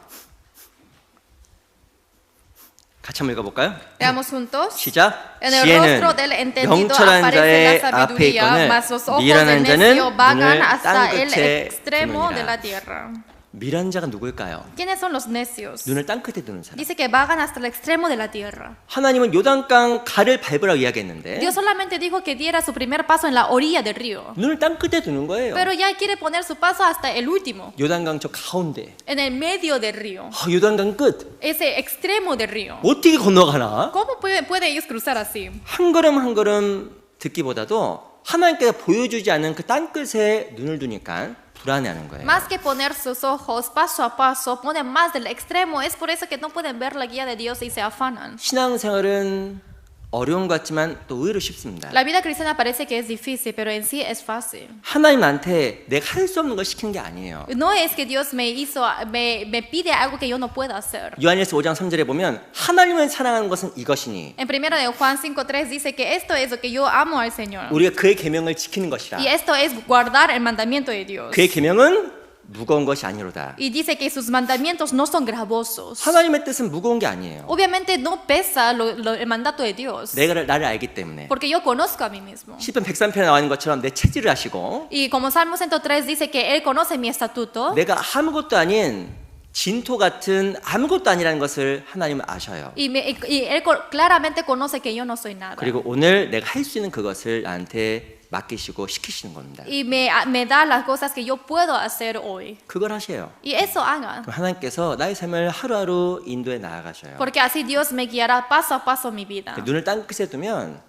같이 한번 읽어볼까요? Veamos juntos. 시작. En el 지혜는 rostro del entendido 명철한 aparece 자의 la 앞에 sabiduría, 있거늘 mas los ojos 미련한 del 자는 necio vagan 눈을 hasta 땅 el 끝에 extremo de la 두느니라. tierra. 미련한 자가 누구일까요? ¿Quiénes son los necios? 눈을 땅 끝에 두는 사람. Dice que vagan hasta el extremo de la tierra. 하나님은 요단강 가를 밟으라고 이야기했는데 Dios solamente dijo que diera su primer paso en la orilla del río. 눈을 땅 끝에 두는 거예요. Pero ya quiere poner su paso hasta el último, 요단강 저 가운데. en el medio del río. 요단강 끝. Ese extremo del río. 어떻게 건너가나? ¿Cómo puede ellos cruzar así? 한 걸음 한 걸음 듣기보다도 하나님께서 보여주지 않은 그 땅 끝에 눈을 두니까 불안해하는 거예요. Más que poner sus ojos paso a paso, ponen más del extremo. Es por eso que no pueden ver la guía de Dios y se afanan. 신앙생활은 어려운 것 같지만 또 의외로 쉽습니다. La vida cristiana parece que es difícil, pero en sí es fácil. 하나님 나한테 내가 할 수 없는 걸 시키는 게 아니에요. No es que Dios me pide algo que yo no puedo hacer. 요한일서 5장 3절에 보면 하나님을 사랑하는 것은 이것이니 En 1 de Juan 5:3 dice que esto es lo que yo amo al Señor. 우리가 그의 계명을 지키는 것이라. Y esto es guardar el mandamiento de Dios. 그의 계명은 무거운 것이 아니로다. Y dice que sus mandamientos no son gravosos. 하나님의 뜻은 무거운 게 아니에요. Obviamente no pesa el mandato de Dios. 내가 나를 알기 때문에. Porque yo conozco a mí mismo. 시편 103편에 나와 있는 것처럼 내 체질을 아시고 Y como Salmo 103 dice que Él conoce mi estatuto. 내가 아무것도 아닌 진토 같은 아무것도 아니라는 것을 하나님은 아셔요. Y Él claramente conoce que yo no soy nada. 그리고 오늘 내가 할 수 있는 그것을 나한테 맡기시고 시키시는 겁니다. y me da las cosas que yo puedo hacer hoy. 그걸 하세요. Y eso hagan, 그럼 하나님께서 나의 삶을 하루하루 인도해 나아가셔요. porque así Dios me guiará paso a paso mi vida. 눈을 땅 끝에 두면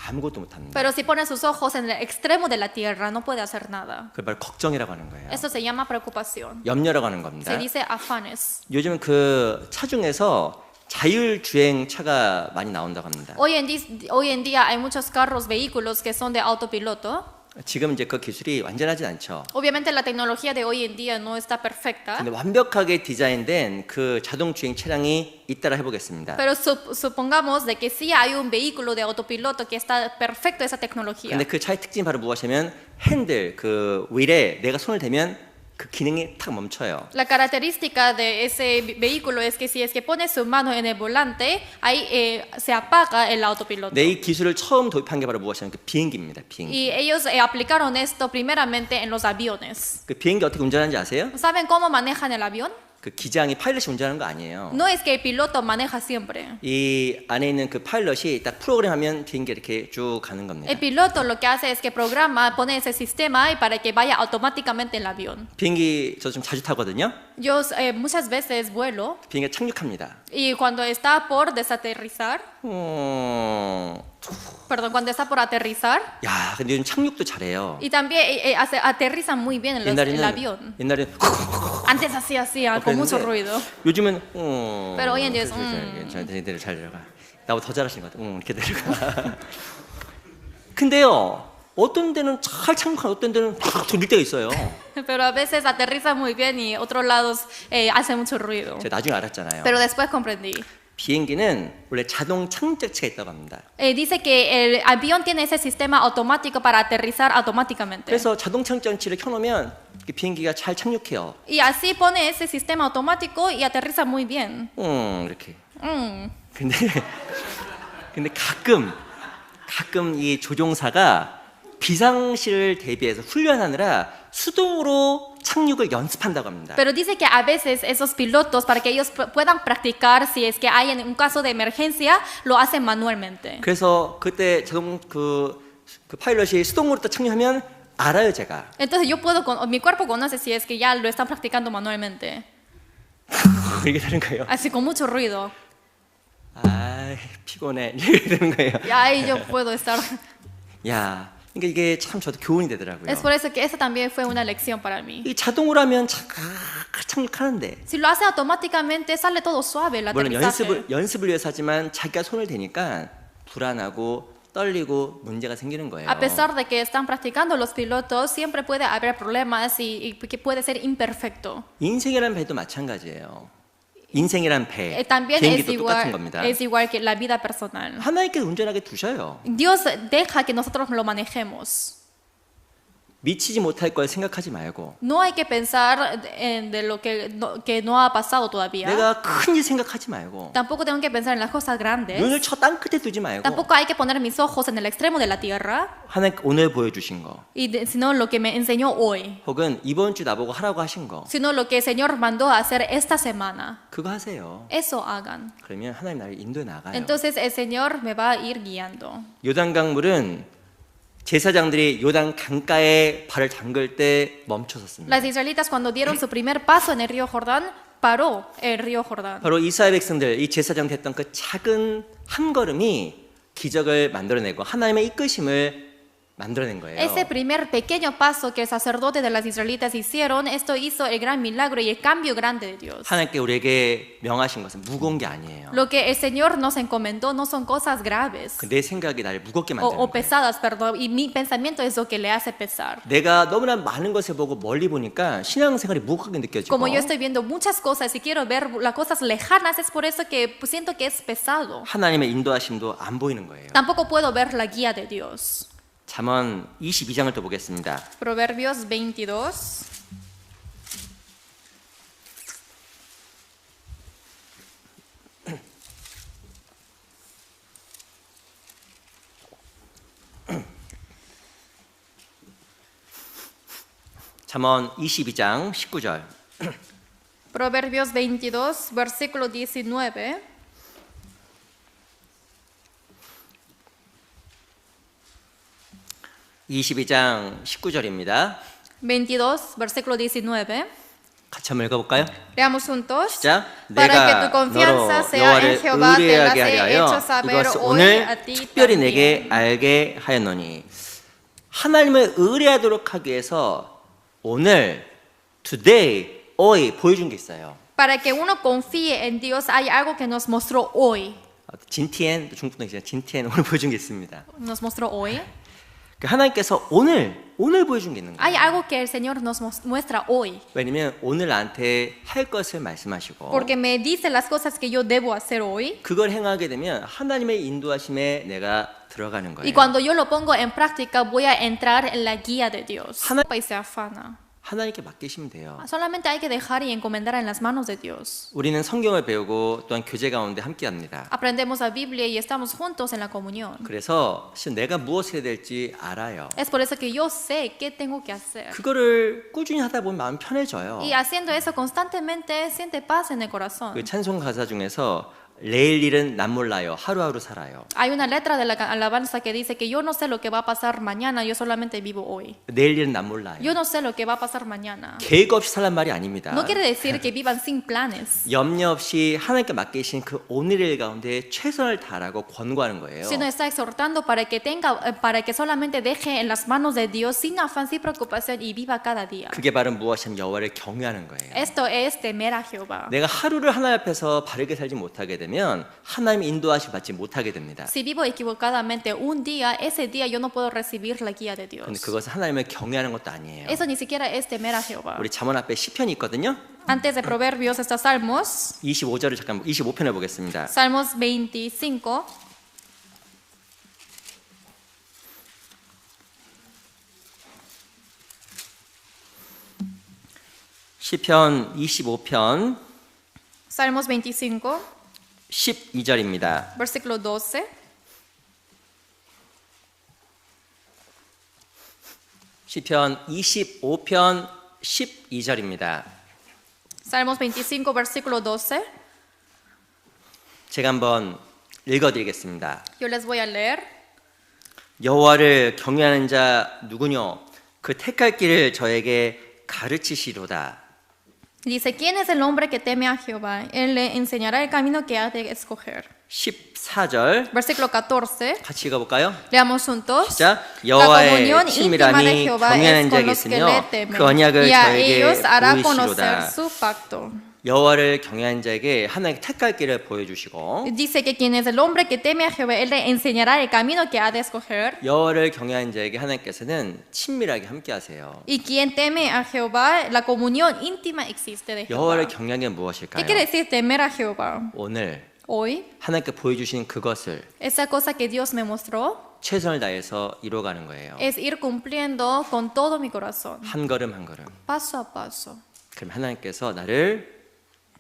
아무것도 못합니다. Pero si pone sus ojos en el extremo de la tierra, no puede hacer nada. 그걸 바로 걱정이라고 하는 거예요. Eso se llama preocupación. 염려라고 하는 겁니다. Se dice afanes. 요즘 그 차 중에서 자율주행 차가 많이 나온다고 합니다. Hoy en día hay muchos carros, vehículos que son de autopiloto. 지금 이제 그 기술이 완전하지 않죠. Obviamente la tecnología de hoy en día no está perfecta, 근데 완벽하게 디자인된 그 자동주행 차량이 있다라 해보겠습니다. pero supongamos de que sí hay un vehículo de autopiloto que está perfecto esa tecnología. 근데 그 차의 특징이 바로 무엇이냐면 핸들 그 휠에 내가 손을 대면 그 기능이 탁 멈춰요. La característica de ese vehículo es que si es que pone su mano en el volante, ahí se apaga el autopiloto. 내 이 기술을 처음 도입한 게 바로 무엇이냐면 그 비행기입니다. 비행기. Y ellos aplicaron esto primeramente en los aviones. 그 비행기 어떻게 운전하는지 아세요? ¿Saben cómo manejan el avión? 그 기장이 파일럿이 운전하는 거 아니에요. No es que el piloto maneja siempre. 이 안에 있는 그 파일럿이 딱 프로그램하면 비행기 이렇게 쭉 가는 겁니다. El piloto lo que hace es que programa, pone ese sistema y para que vaya automáticamente el avión. 비행기 저 좀 자주 타거든요. Yo muchas veces vuelo 비행기가 착륙합니다. y cuando está por desaterrizar, cuando está por aterrizar, 야, 근데 요즘 착륙도 잘해요. y también aterrizan muy bien el avión. 옛날에는 Antes hacía así, con mucho 그랬는데 ruido. 요즘은 Pero hoy en día es, 쟤네들 잘 내려가. 나보다 더 잘하시는 것 같아. 이렇게 내려가. 근데요, 어떤 데는 잘 착륙하고 어떤 데는 팍 돌릴 때가 있어요. Pero a veces aterriza muy bien y otros lados hace mucho ruido. 제가 나중에 알았잖아요. Pero después comprendí. 비행기는 원래 자동 착륙장치가 있다고 합니다. Dice que el avión tiene ese sistema automático para aterrizar automáticamente. 그래서 자동 착륙장치를 켜놓으면 비행기가 잘 착륙해요. Y así pone ese sistema automático y aterriza muy bien. 이렇게. 근데 가끔 이 조종사가 비상시를 대비해서 훈련하느라 수동으로 착륙을 연습한다고 합니다. Pero dice que a veces esos pilotos, para que ellos puedan practicar si es que hay en un caso de emergencia, lo hacen manualmente. 그래서 그때 자동 그 파일럿이 수동으로 딱 착륙하면 알아요, 제가. Entonces mi cuerpo conoce si es que ya lo están practicando manualmente. 이렇게 되는 거예요. Así con mucho ruido. 아, 피곤해. 이렇게 되는 거예요. Y ahí yo puedo estar. 야, 그러니까 이게 참 저도 교훈이 되더라고요. Es por eso que esa también fue una lección para mí. 이 자동으로 하면 착륙하는데. Si lo hace automáticamente sale todo suave el 물론 aterrizaje. 연습을 위해서 하지만 자기가 손을 대니까 불안하고 떨리고 문제가 생기는 거예요. A pesar de que están practicando los pilotos, siempre puede haber problemas y que puede ser imperfecto. 인생이란 배도 마찬가지예요. 인생이란 배, También 비행기도 똑같은 겁니다. es igual que la vida personal. 하나님께서 운전하게 두셔요. Dios deja que nosotros lo manejemos. 미치지 못할 걸 생각하지 말고 No hay que pensar de lo que no ha pasado todavía. 내가 큰일 생각하지 말고 Tampoco tengo que pensar en las cosas grandes. 눈을 저 땅 끝에 두지 말고 Tampoco hay que poner mis ojos en el extremo de la tierra, 하나님 오늘 보여주신 거 sino lo que me enseñó hoy. 혹은 이번 주 나보고 하라고 하신 거 Sino lo que el Señor mandó a hacer esta semana. 그거 하세요. Eso hagan. 그러면 하나님 나를 인도해 나가요. Entonces el Señor me va a ir guiando. 요단강 물은 제사장들이 요단 강가에 발을 담글 때 멈춰섰습니다. Las israelitas cuando dieron su primer paso en el río Jordán, paró el río Jordán. 바로 이스라엘 백성들, 이 제사장 됐던 그 작은 한 걸음이 기적을 만들어내고 하나님의 이끄심을 만들어낸 거예요. Ese primer pequeño paso que el sacerdote de las israelitas hicieron, esto hizo el gran milagro y el cambio grande de Dios. 하나님께 우리에게 명하신 것은 무거운 게 아니에요. Lo que el Señor nos encomendó no son cosas graves 내 생각이 나를 무겁게 만드는 o 거예요. pesadas, perdón, y mi pensamiento es lo que le hace pesar. 내가 너무나 많은 것을 보고 멀리 보니까 신앙생활이 무겁게 느껴지고 Como yo estoy viendo muchas cosas y quiero ver las cosas lejanas, es por eso que siento que es pesado. 하나님의 인도하심도 안 보이는 거예요. Tampoco puedo ver la guía de Dios. 잠언 22장을 또 보겠습니다. Proverbios 22. 잠언 22장 19절. Proverbios 22, versículo 19. 22장 19절입니다. 22, versículo 19. 같이 한번 읽어볼까요? Leamos juntos. 시작. Para que 내가 tu confianza 너로 sea en 여호와를 Jehová, te las 의뢰하게 he 하여 hecho saber 이것을 hoy 오늘 a ti 특별히 también. 내게 알게 하였노니 하나님을 의뢰하도록 하기 위해서 오늘 today, hoy 보여준 게 있어요. Para que uno confíe en Dios, hay algo que nos mostró hoy. 진티엔, 중국도 있잖아요. 진티엔 오늘 보여준 게 있습니다. Nos mostró hoy. 하나님께서 오늘 보여준 게 있는 Hay 거예요. algo que el Señor nos muestra hoy. 왜냐면 오늘 나한테 할 것을 말씀하시고 Porque me dice las cosas que yo debo hacer hoy. 그걸 행하게 되면 하나님의 인도하심에 내가 들어가는 거예요. Y cuando yo lo pongo en práctica, voy a entrar en la guía de Dios. Y se afana. 하나님께 맡기시면 돼요. Solamente hay que dejar y encomendar en las manos de Dios. 우리는 성경을 배우고 또한 교제 가운데 함께합니다. Aprendemos la Biblia y estamos juntos en la comunión. 그래서 실은 내가 무엇을 해야 될지 알아요. Es por eso que yo sé qué tengo que hacer. 그거를 꾸준히 하다 보면 마음 편해져요. Y haciendo eso constantemente siente paz en el 그 corazón. 찬송 가사 중에서 내일 일은 난 몰라요. 하루하루 살아요. Hay una letra de la alabanza que dice que yo no sé lo que va a pasar mañana, yo solamente vivo hoy. 내일 일은 난 몰라요. Yo no sé lo que va a pasar mañana. 계획 없이 살란 말이 아닙니다. No quiere decir que vivan sin planes, 염려 없이 하나님께 맡기신 그 오늘일 가운데 최선을 다하라고 권고하는 거예요. sino está exhortando para que solamente deje en las manos de Dios sin afán, sin preocupación y viva cada día. 그게 바로 무엇이냐면 여호와를 경외하는 거예요. Esto es temer a Jehová. 내가 하루를 하나님 앞에서 바르게 살지 못하게 되면 하나님 인도하심 받지 못하게 됩니다. Si vivo equivocadamente un día, ese día yo no puedo recibir la guía de 근데 Dios. 그것은 하나님을 경외하는 것도 아니에요. Eso ni siquiera es temer a Jehová. 우리 잠언 앞에 시편이 있거든요. Antes de Proverbios está Salmos, 25절을 잠깐 25편을 보겠습니다. Salmos 25. 시편 25편 Salmos 25, 12절입니다. versículo 12. 시편 25편 12절입니다. Salmos 25, versículo 12. 제가 한번 읽어드리겠습니다. Yo les voy a leer. 여호와를 경외하는 자 누구뇨? 그 택할 길을 저에게 가르치시로다. Dice, ¿quién es el hombre que teme a Jehová? Él le enseñará el camino que ha de escoger. 14절 Versículo 14. 같이 읽어볼까요? Leamos juntos. 시작. La comunión 여호와의 íntima de 친밀함이 Jehová es 경외하는 con 자에게 los que 있으며 le temen, 그 언약을 y a 저에게 ellos hará conocer 보이시로다. su pacto. 여호와를 경외하는 자에게 하나님께 택할 길을 보여주시고 Dice que quien es el hombre que teme a Jehová, él le enseñará el camino que ha de escoger. 여호와를 경외하는 자에게 하나님께서는 친밀하게 함께하세요. Y quien teme a Jehová, la comunión íntima existe de Jehová. 여호와를 경외하는 게 ¿Qué 무엇일까요? quiere decir temer a Jehová? 오늘 Hoy, 하나님께 보여주신 그것을 esa cosa que Dios me mostró 최선을 다해서 이루어가는 거예요. es ir cumpliendo con todo mi corazón, 한 걸음 한 걸음. paso a paso. 그럼 하나님께서 나를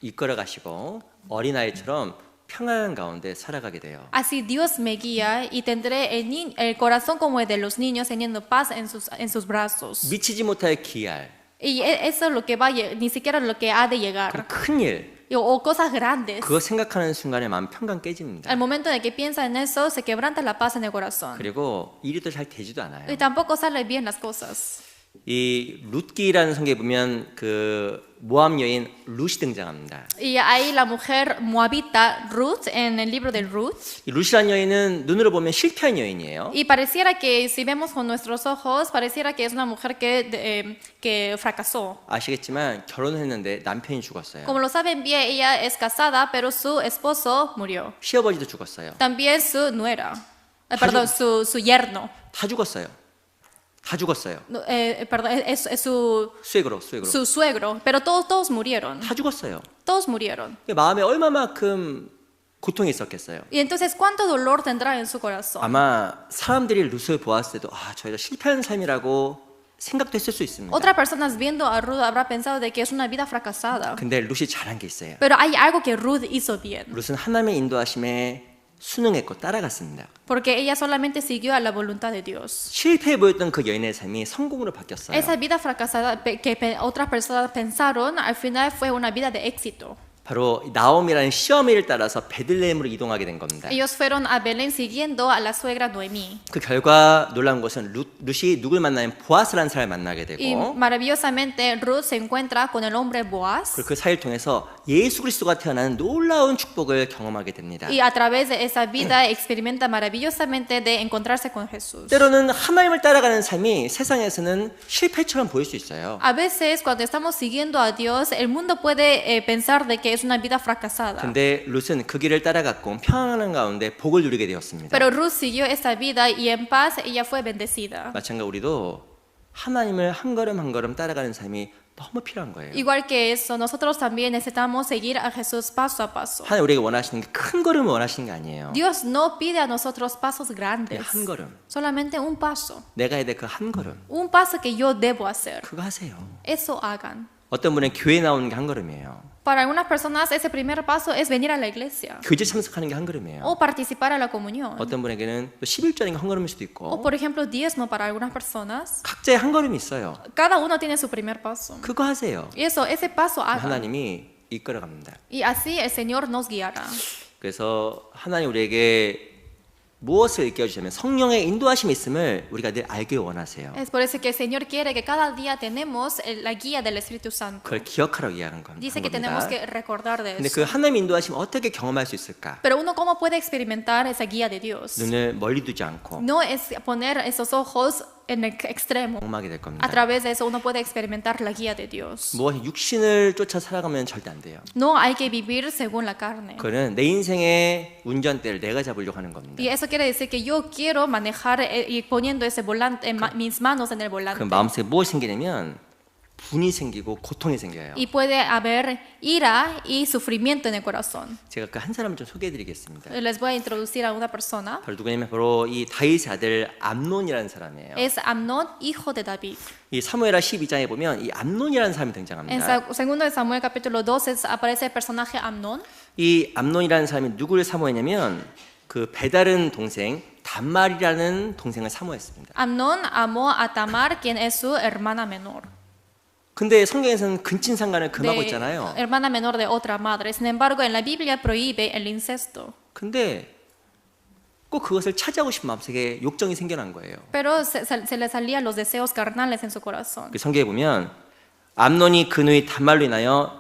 이끌어 가시고 어린아이처럼 평안한 가운데 살아가게 돼요. Así Dios me guía y tendré el corazón como el de los niños teniendo paz en sus brazos. 미치지 못할 기할, Y eso es lo que ni siquiera lo que ha de llegar. 큰일, O cosas grandes. 그거 생각하는 순간에 마음 평강 깨집니다. Al momento de que piensa en eso, se quebranta la paz en el corazón. 그리고 일이 또 잘 되지도 않아요. Y tampoco salen bien las cosas. 이 룻기라는 성경에 보면 그 모압 여인 룻이 등장합니다. Y ahí la mujer moabita Ruth en el libro de Ruth. 이 룻이라는 여인은 눈으로 보면 실패한 여인이에요. Y pareciera que si vemos con nuestros ojos, pareciera que es una mujer que fracasó. 아시겠지만 결혼했는데 남편이 죽었어요. Como lo saben bien, ella es casada, pero su esposo murió. 시어버지도 죽었어요. También su nuera, perdón, su yerno. 다 죽었어요. 다 죽었어요. No, perdón, es su 수액으로. suegro, pero todos murieron. 다 죽었어요. Todos murieron. 마음에 얼마만큼 고통이 있었겠어요. Y entonces, ¿cuánto dolor tendrá en su corazón? 아마 사람들이 룻을 보았을 때도 저희가 실패한 삶이라고 생각도 했을 수 있습니다. Otras personas viendo a Ruth habrá pensado de que es una vida fracasada. 근데 룻이 잘한 게 있어요. Pero hay algo que Ruth hizo bien. 룻은 하나님의 인도하심에 순응했고 따라갔습니다. Porque ella solamente siguió a la voluntad de Dios. 실패해 보였던 그 여인의 삶이 성공으로 바뀌었어요. Esa vida fracasada que otras personas pensaron, al final fue una vida de éxito. 바로 나옴이라는 시어미를 따라서 베들레헴으로 이동하게 된 겁니다. Ellos fueron a Belén siguiendo a la suegra Noemí. 그 결과 놀라운 것은 룻이 누굴 만나면 보아스라는 사람을 만나게 Y 되고 maravillosamente Ruth se encuentra con el hombre Boaz. 그리고 그 사이를 통해서 예수 그리스도가 태어나는 놀라운 축복을 경험하게 됩니다. Y a través de esa vida experimenta maravillosamente de encontrarse con Jesús. 때로는 하나님을 따라가는 삶이 세상에서는 실패처럼 보일 수 있어요. A veces cuando estamos siguiendo a Dios, el mundo puede pensar de que es una vida fracasada. 근데 룻은 그 길을 따라갔고 평안한 가운데 복을 누리게 되었습니다. Pero Ruth siguió esta vida y en paz ella fue bendecida. 마찬가지로 우리도 하나님을 한 걸음 한 걸음 따라가는 삶이 너무 필요한 거예요. Igual que eso, nosotros también necesitamos seguir a Jesús paso a paso. 하나님 우리가 원하시는 게 큰 걸음을 원하시는 게 아니에요. Dios no pide a nosotros pasos grandes, 한 걸음. solamente un paso. 내가 해야 될 그 한 걸음. Un paso que yo debo hacer. 그거 하세요. Eso hagan. 어떤 분은 교회 나오는 게 한 걸음이에요. Para algunas personas ese primer paso es venir a la iglesia 교제 참석하는 게 한 걸음이에요. o participar a la comunión. 어떤 분에게는 또 11조인 게 한 걸음일 수도 O 있고 por ejemplo diezmo para algunas personas. 각자의 한 걸음이 있어요. Cada uno tiene su primer paso. 그거 하세요. Y eso, ese paso hagan. 하나님이 이끌어 갑니다. Y así el Señor nos guiará. 그래서 하나님 우리에게 무엇을 일깨워주시면 성령의 인도하심이 있음을 우리가 늘 알길 원하세요. Es por eso que el Señor quiere que cada día tenemos la guía del Espíritu Santo. 그걸 기억하라고 이해하는 겁니다. Dice que tenemos que recordar de 근데 eso. 그 하나님의 인도하심 어떻게 경험할 수 있을까? Pero uno cómo puede experimentar esa guía de Dios. 눈을 멀리 두지 않고 No es poner esos ojos en el extremo. 경험하게 될 A 겁니다. través de eso uno puede experimentar la guía de Dios. 무엇이 육신을 쫓아 살아가면 절대 안 돼요. No hay que vivir según la carne. 그거는 내 인생의 운전대를 내가 잡으려고 하는 겁니다. Y eso quiere decir que yo quiero manejar y poniendo ese volante, mis manos en el 그 volante. 마음속에 무엇이 생기냐면 분이 생기고 고통이 생겨요. Y puede haber ira y sufrimiento en el corazón. 제가 그 한 사람을 좀 소개해드리겠습니다. Les voy a introducir a una persona. 바로 누구냐면 바로 이 다윗의 아들 암논이라는 사람이에요. Es Amnón, hijo de David. 이 사무엘하 12장에 보면 이 암논이라는 사람이 En 등장합니다. segundo de Samuel capítulo 12 aparece el personaje Amnón. 이 암논이라는 사람이 누구를 사모했냐면 그 배다른 동생 단말이라는 동생을 사모했습니다. Amnón amó a Tamar, quien es su hermana menor. 근데 성경에서는 근친상간을 금하고 De 있잖아요. hermana menor de otra madre. Sin embargo, en la Biblia prohíbe el incesto. 근데 꼭 그것을 차지하고 싶은 마음속에 욕정이 생겨난 거예요. Pero se le salían los deseos carnales en su corazón. 그 성경에 보면 암논이 그 누이 단말로 인하여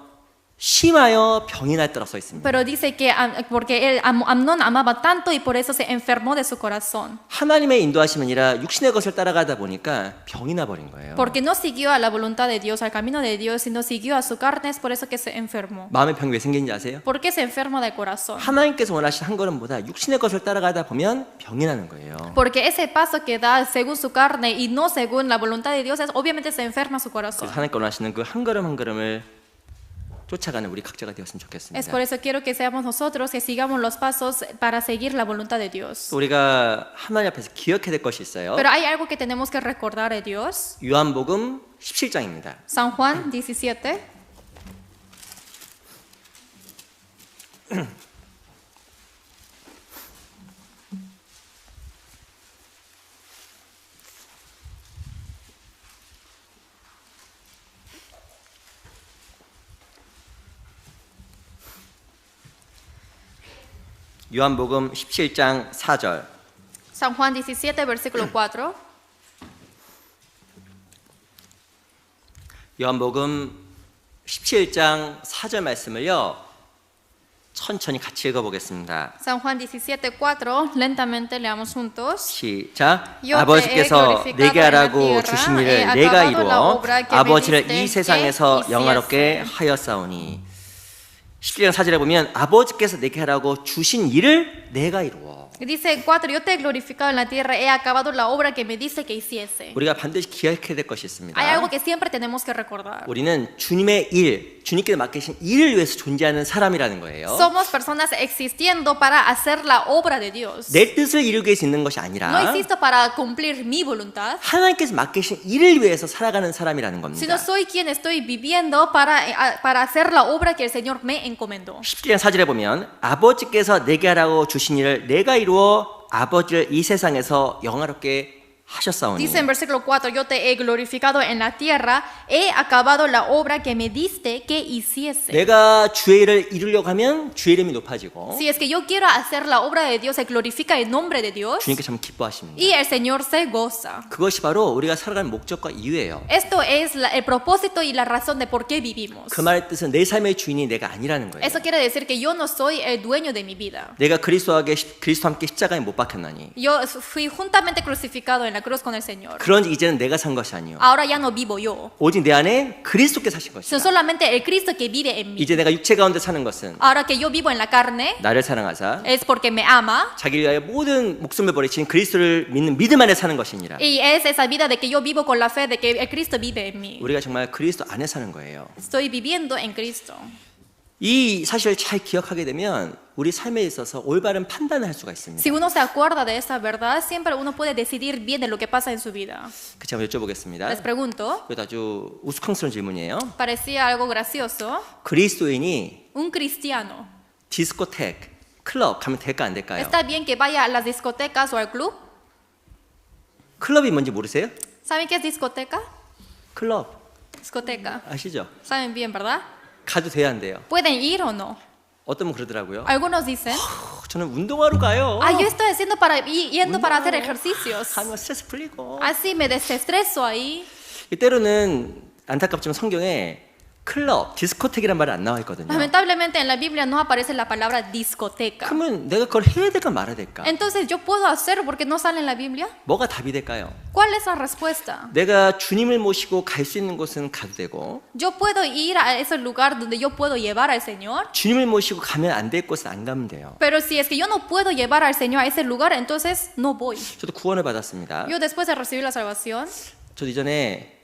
심하여 병이 났더라 써 있습니다. Pero dice que porque Amnón amaba tanto y por eso se enfermó de su corazón. 하나님의 인도하심이 아니라 육신의 것을 따라가다 보니까 병이 나버린 거예요. Porque no siguió a la voluntad de Dios, al camino de Dios, sino siguió a su carne, es por eso que se enfermó. 마음의 병이 왜 생긴지 아세요? ¿Por qué se enferma del corazón? 하나님께서 원하신 한 걸음보다 육신의 것을 따라가다 보면 병이 나는 거예요. Porque ese paso que da según su carne y no según la voluntad de Dios, obviamente se enferma su corazón. 그래서 하나님께 원하시는 그 한 걸음 한 걸음을 쫓아가는 우리 각자가 되었으면 Es 좋겠습니다. por eso quiero que seamos nosotros que sigamos los pasos para seguir la voluntad de Dios. 또 우리가 하나님 앞에서 기억해야 될 것이 있어요. Pero hay algo que tenemos que recordar de Dios. 요한복음 17장입니다. San Juan 17. 요한복음 17장 4절. San Juan 17, versículo 4. 요한복음 17장 4절 말씀을요. 천천히 같이 읽어보겠습니다. San Juan 17, 4. Lentamente leamos juntos. 시작. Yo te he 아버지께서 glorificado 내게 en la 하라고 tierra, 주신 he 일을 acabado 내가 la 이루어 obra que me 아버지를 diste 이 que 세상에서 hiciese. 영화롭게 하였사오니 17장 4절에 보면 아버지께서 내게 하라고 주신 일을 내가 이루어. Dice 4, yo te he glorificado en la tierra, he acabado la obra que me dice que hiciese. 우리가 반드시 기억해야 될 것이 있습니다. Hay algo que siempre tenemos que recordar. 우리는 주님의 일, 주님께서 맡기신 일을 위해서 존재하는 사람이라는 거예요. Somos personas existiendo para hacer la obra de Dios. 내 뜻을 이루기 위해서 있는 것이 No 아니라 existo para cumplir mi voluntad, 하나님께서 맡기신 일을 위해서 살아가는 사람이라는 겁니다. sino soy quien estoy viviendo para hacer la obra que el Señor me encomendó. 17장 4절에 보면 아버지께서 내게 하라고 주신 일을 내가 이루어 아버지를 이 세상에서 영화롭게 하셨사오니 Dice en versículo 4, yo te he glorificado en la tierra, he acabado la obra que me diste que hiciese. 내가 주의 일을 이루려고 하면 주의 이름이 높아지고 Si es que yo quiero hacer la obra de Dios, se glorifica el nombre de Dios 주님께 참 기뻐하십니다. y el Señor se goza. 그것이 바로 우리가 살아가는 목적과 이유예요. Esto es el propósito y la razón de por qué vivimos. 그 말의 뜻은 내 삶의 주인이 내가 아니라는 거예요. Eso quiere decir que yo no soy el dueño de mi vida. 내가 그리스도와 함께 십자가에 못 박혔나니 Yo fui juntamente crucificado en la cruz con el Señor. 그런 이제는 내가 산 것이 아니요 Ahora ya no vivo yo, 오직 내 안에 그리스도께 사신 것이다. sino solamente el Cristo que vive en mí. 이제 내가 육체 가운데 사는 것은 Ahora que yo vivo en la carne, 나를 사랑하사 es porque me ama. 자기를 위하여 모든 목숨을 버리신 그리스도를 믿는 믿음 안에 사는 것이니라. Y es esa vida de que yo vivo con la fe de que el Cristo vive en mí. 우리가 정말 그리스도 안에 사는 거예요. Estoy viviendo en Cristo. 이 사실을 잘 기억하게 되면 우리 삶에 있어서 올바른 판단을 할 수가 있습니다. Si uno se acuerda de esa verdad, siempre uno puede decidir bien de lo que pasa en su vida. 그 제가 여쭤보겠습니다. Les pregunto, 이것도 아주 우스꽝스러운 질문이에요. parecía algo gracioso. 그리스도인이 Un cristiano, 디스코텍, 클럽 가면 될까 안 될까요? ¿está bien que vaya a las discotecas o al club? 클럽이 뭔지 모르세요? ¿Saben qué es discoteca? 클럽 Discoteca. 아시죠? ¿Saben bien, verdad? 가도 돼야 안 돼요? ¿Pueden ir o no? 어떤 분 그러더라고요. Algunos dicen, 저는 운동하러 가요. yo estoy haciendo yendo para hacer ejercicios. 가면 스트레스 풀리고. Así me desestreso ahí. 때로는 안타깝지만 성경에 클럽, 디스코텍이란 말이 안 나와 있거든요. Lamentablemente en la Biblia no aparece la palabra discoteca. 그러면 내가 그걸 해야 될까 말아야 될까? Entonces yo puedo hacerlo porque no sale en la Biblia. 뭐가 답이 될까요? ¿Cuál es la respuesta? 내가 주님을 모시고 갈 수 있는 곳은 가도 되고 Yo puedo ir a ese lugar donde yo puedo llevar al Señor. 주님을 모시고 가면 안 될 곳은 안 가면 돼요. Pero si es que yo no puedo llevar al Señor a ese lugar, entonces no voy. 저도 구원을 받았습니다. Yo después de recibir la salvación, 저도 이전에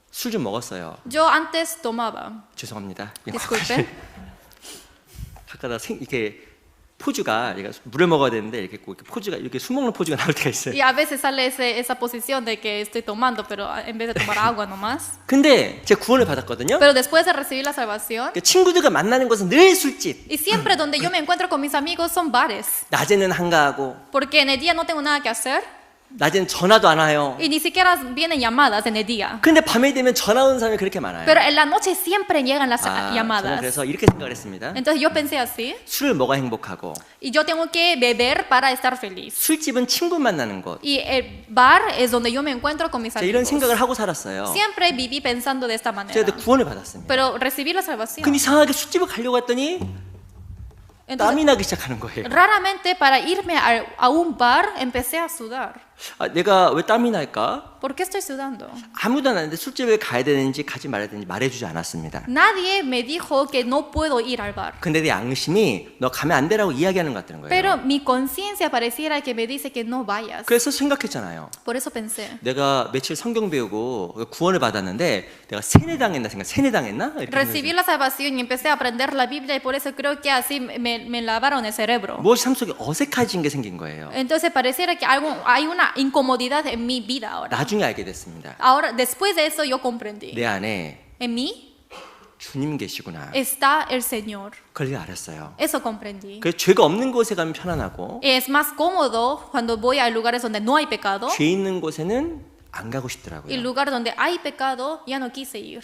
술 좀 먹었어요. yo antes tomaba. 죄송합니다. Disculpen. 가끔가다 이렇게 포즈가 물을 먹어야 되는데 이렇게 꼭 이렇게 포즈가 이렇게 술 먹는 포즈가 나올 때가 있어요. Y a veces sale esa posición de que estoy tomando, pero en vez de tomar agua nomás. 근데 제가 구원을 받았거든요. Pero después de recibir la salvación, 친구들과 만나는 것은 늘 술집. y siempre donde yo me encuentro con mis amigos son bares. 낮에는 한가하고 Porque en el día no tengo nada que hacer 낮에는 전화도 안 와요. y ni siquiera vienen llamadas en el día. 근데 밤에 되면 전화 오는 사람이 그렇게 많아요. Pero en la noche siempre llegan las 저는 llamadas. 그래서 이렇게 생각을 했습니다. Entonces yo pensé así, 술을 먹어야 행복하고 y yo tengo que beber para estar feliz. 술집은 친구 만나는 곳. Y el bar es donde yo me encuentro con mis 제가 이런 amigos. 생각을 하고 살았어요. Siempre viví pensando de esta manera. 제가 근데 구원을 받았습니다. Pero recibí la salvación. 근데 이상하게 술집을 가려고 했더니 Entonces, 땀이 나기 시작하는 거예요. raramente para irme a un bar empecé a sudar. 내가 왜 땀이 날까? ¿Por qué estoy sudando? 아무도 안 하는데 술집에 가야 되는지 가지 말아야 되는지 말해주지 않았습니다. Nadie me dijo que no puedo ir al bar. 근데 내 양심이 너 가면 안 되라고 이야기하는 것 같다는 거예요. Pero mi conciencia pareciera que me dice que no vayas. 그래서 생각했잖아요. Por eso pensé. 내가 며칠 성경 배우고 구원을 받았는데 내가 세뇌당했나 세뇌당했나? 이렇게 Recibí la salvación y empecé a aprender la Biblia y por eso creo que así me lavaron el cerebro. 무엇이 삶 속에 어색해진 게 생긴 거예요. Entonces pareciera que hay una incomodidad en mi vida ahora. 나중에 알게 됐습니다. Ahora, después de eso yo comprendí. 내 안에 En mí 주님 계시구나. está el Señor. 그걸 알았어요. Eso comprendí. 그래서 죄가 없는 곳에 가면 편안하고 Es más cómodo cuando voy a lugares donde no hay pecado. 죄 있는 곳에는 안 가고 Y 싶더라고요. el lugar donde hay pecado ya no quise ir.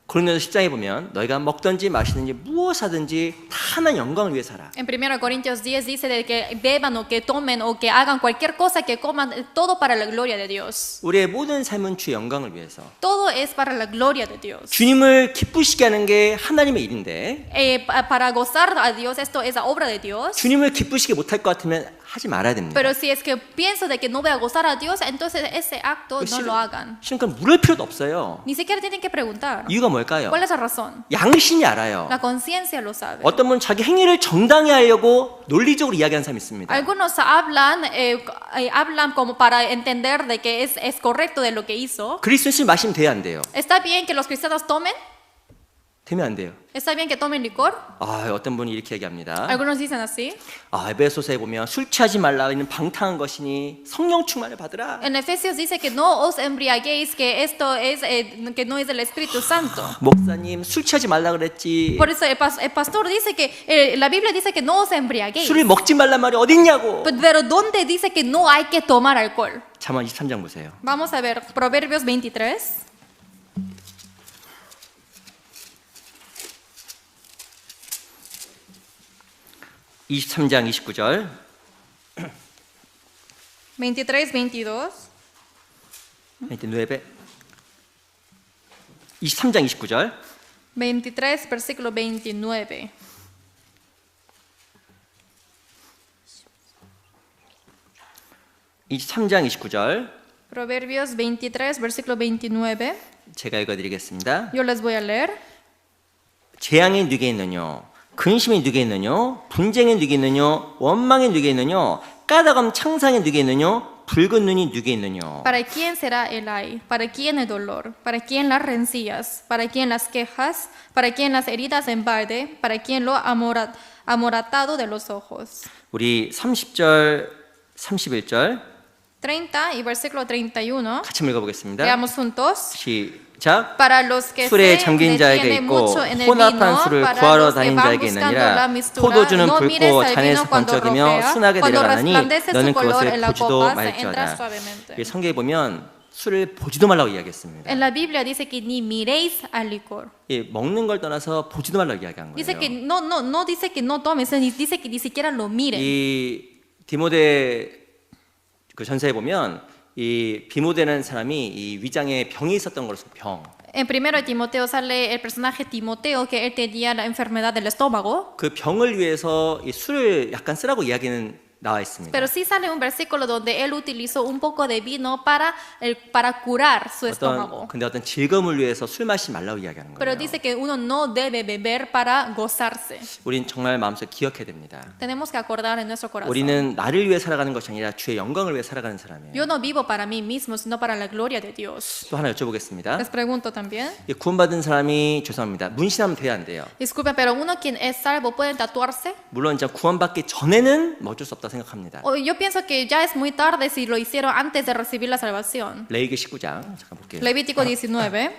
고린도서 10장에 보면 너희가 먹든지 마시든지 무엇 하든지 다 하나님 영광을 위해 살아. En 1 Corintios 10 dice de que beban o que tomen o que hagan cualquier cosa que coman, todo para la gloria de Dios. 우리의 모든 삶은 주의 영광을 위해서. Todo es para la gloria de Dios. 주님을 기쁘시게 하는 게 하나님의 일인데 Para gozar a Dios, esto es la obra de Dios. 주님을 기쁘시게 못할 것 같으면 하지 말아야 됩니다. Pero si es que pienso de que no voy a gozar a Dios, entonces ese acto no lo hagan. 그러니까 물을 필요도 없어요. Ni siquiera tienen que preguntar. 이유가 뭘까요? ¿Cuál es la razón? 양심이 알아요. La conciencia lo sabe. 어떤 분은 자기 행위를 정당히 하려고 논리적으로 이야기하는 사람이 있습니다. Algunos hablan como para entender de que es correcto de lo que hizo. 그리스도인 술 마시면 돼야 안 돼요? ¿Está bien que los cristianos tomen? 되면 안 돼요. ¿Está bien que tomen licor? 어떤 분이 이렇게 얘기합니다. Algunos dicen así. 에베소서에 보면 술 취하지 말라 이는 방탕한 것이니 성령 충만을 받으라. En Efesios dice que no os embriaguéis, que esto es que no es del Espíritu Santo. 목사님 술 취하지 말라 그랬지. Por eso el pastor dice que la Biblia dice que no os embriaguéis. 술을 먹지 말란 말이 어딨냐고. Pero ¿dónde dice que no hay que tomar alcohol? 잠언 23장 보세요. Vamos a ver Proverbios 23. 23장 29절. 23, 22. 29. 23장 29절. 23, versículo 29. 이 3장 29절 Proverbios 23, versículo 29. 제가 읽어드리겠습니다. Yo les voy a leer. 재앙이 누게 있느뇨? 근심이 누게 있느뇨? 분쟁이 누게 있느뇨? 원망이 누게 있느뇨? 까다감 창상이 누게 있느뇨? 붉은 눈이 누게 있느뇨? ¿Para quién será el ay? ¿Para quién el dolor? ¿Para quién las rencillas? ¿Para quién las quejas? ¿Para quién las heridas en balde? ¿Para quién lo amoratado de los ojos? 우리 30절, 31절 30 y versículo 31. 같이 읽어보겠습니다. Leamos juntos. 시작. Para los que 술에 se 잠긴 자에게 detienen 있고 mucho en el 혼합한 vino, 술을 para 구하러 los que 다니는 van 자에게 buscando 있느니라. la mistura, 포도주는 no 붉고 mires al 잔에서 vino cuando 번쩍이며 rojea, 순하게 cuando 내려가느니 resplandece su 너는 color 그것을 en la 보지도 copa, se entra 말지어다. suavemente. 성경에 보면 술을 보지도 말라고 이야기했습니다. En la Biblia dice que ni miréis al licor. 먹는 걸 떠나서 보지도 말라고 이야기한 거예요. Dice que no dice que no tomes, dice que ni siquiera lo miren. 이 디모데 그 전서에 보면 이 비모데라는 사람이 이 위장에 병이 있었던 거로서 병. En 1 Timoteo sale el personaje Timoteo que él tenía la enfermedad del estómago. 그 병을 위해서 이 술을 약간 쓰라고 이야기는 나와 있습니다. Pero sí sale un versículo donde él utilizó un poco de vino para curar su estómago. 근데 어떤 즐거움을 위해서 술 마시지 말라고 이야기하는 거예요. Pero dice que uno no debe beber para gozarse. 우린 정말 마음속에 기억해야 됩니다. Tenemos que acordar en nuestro corazón. 우리는 나를 위해 살아가는 것이 아니라 주의 영광을 위해 살아가는 사람이에요. Yo no vivo para mí mismo, sino para la gloria de Dios. 또 하나 여쭤보겠습니다. Les pregunto también. 구원받은 사람이 죄송합니다. 문신하면 돼야 안 돼요? Disculpen, pero uno quien es salvo puede tatuarse. 물론 이제 구원받기 전에는 뭐 어쩔 수 없다 생각합니다. Yo pienso que ya es muy tarde si lo hicieron antes de recibir la salvación. 레위기 19장 잠깐 볼게요. Levítico 19.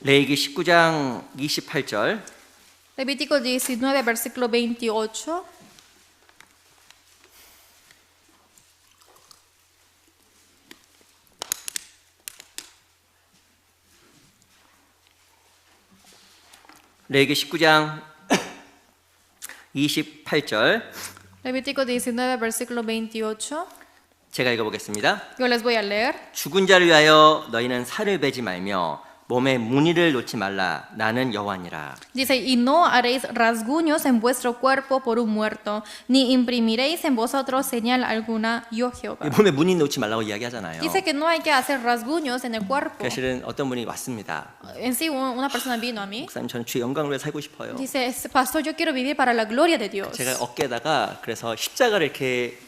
레위기 19장 28절 Levítico 19, versículo 28. 레위기 19장 28절 Levítico 19, versículo 28. 제가 읽어보겠습니다. Yo les voy a leer. 죽은 자를 위하여 너희는 살을 베지 말며 몸에 무늬를 놓지 말라. 나는 여호와니라. Dice, y no haréis rasguños en vuestro cuerpo por un muerto, ni imprimiréis en vosotros señal alguna, yo Jehová. 몸에 무늬 놓지 말라고 이야기하잖아요. Dice que no hay que hacer rasguños en el cuerpo. 사실은 어떤 분이 왔습니다. En sí, una persona vino a mí. 목사님 저는 주의 영광을 위해 살고 싶어요. Dice, pastor, yo quiero vivir para la gloria de Dios. 제가 어깨에다가 그래서 십자가를 이렇게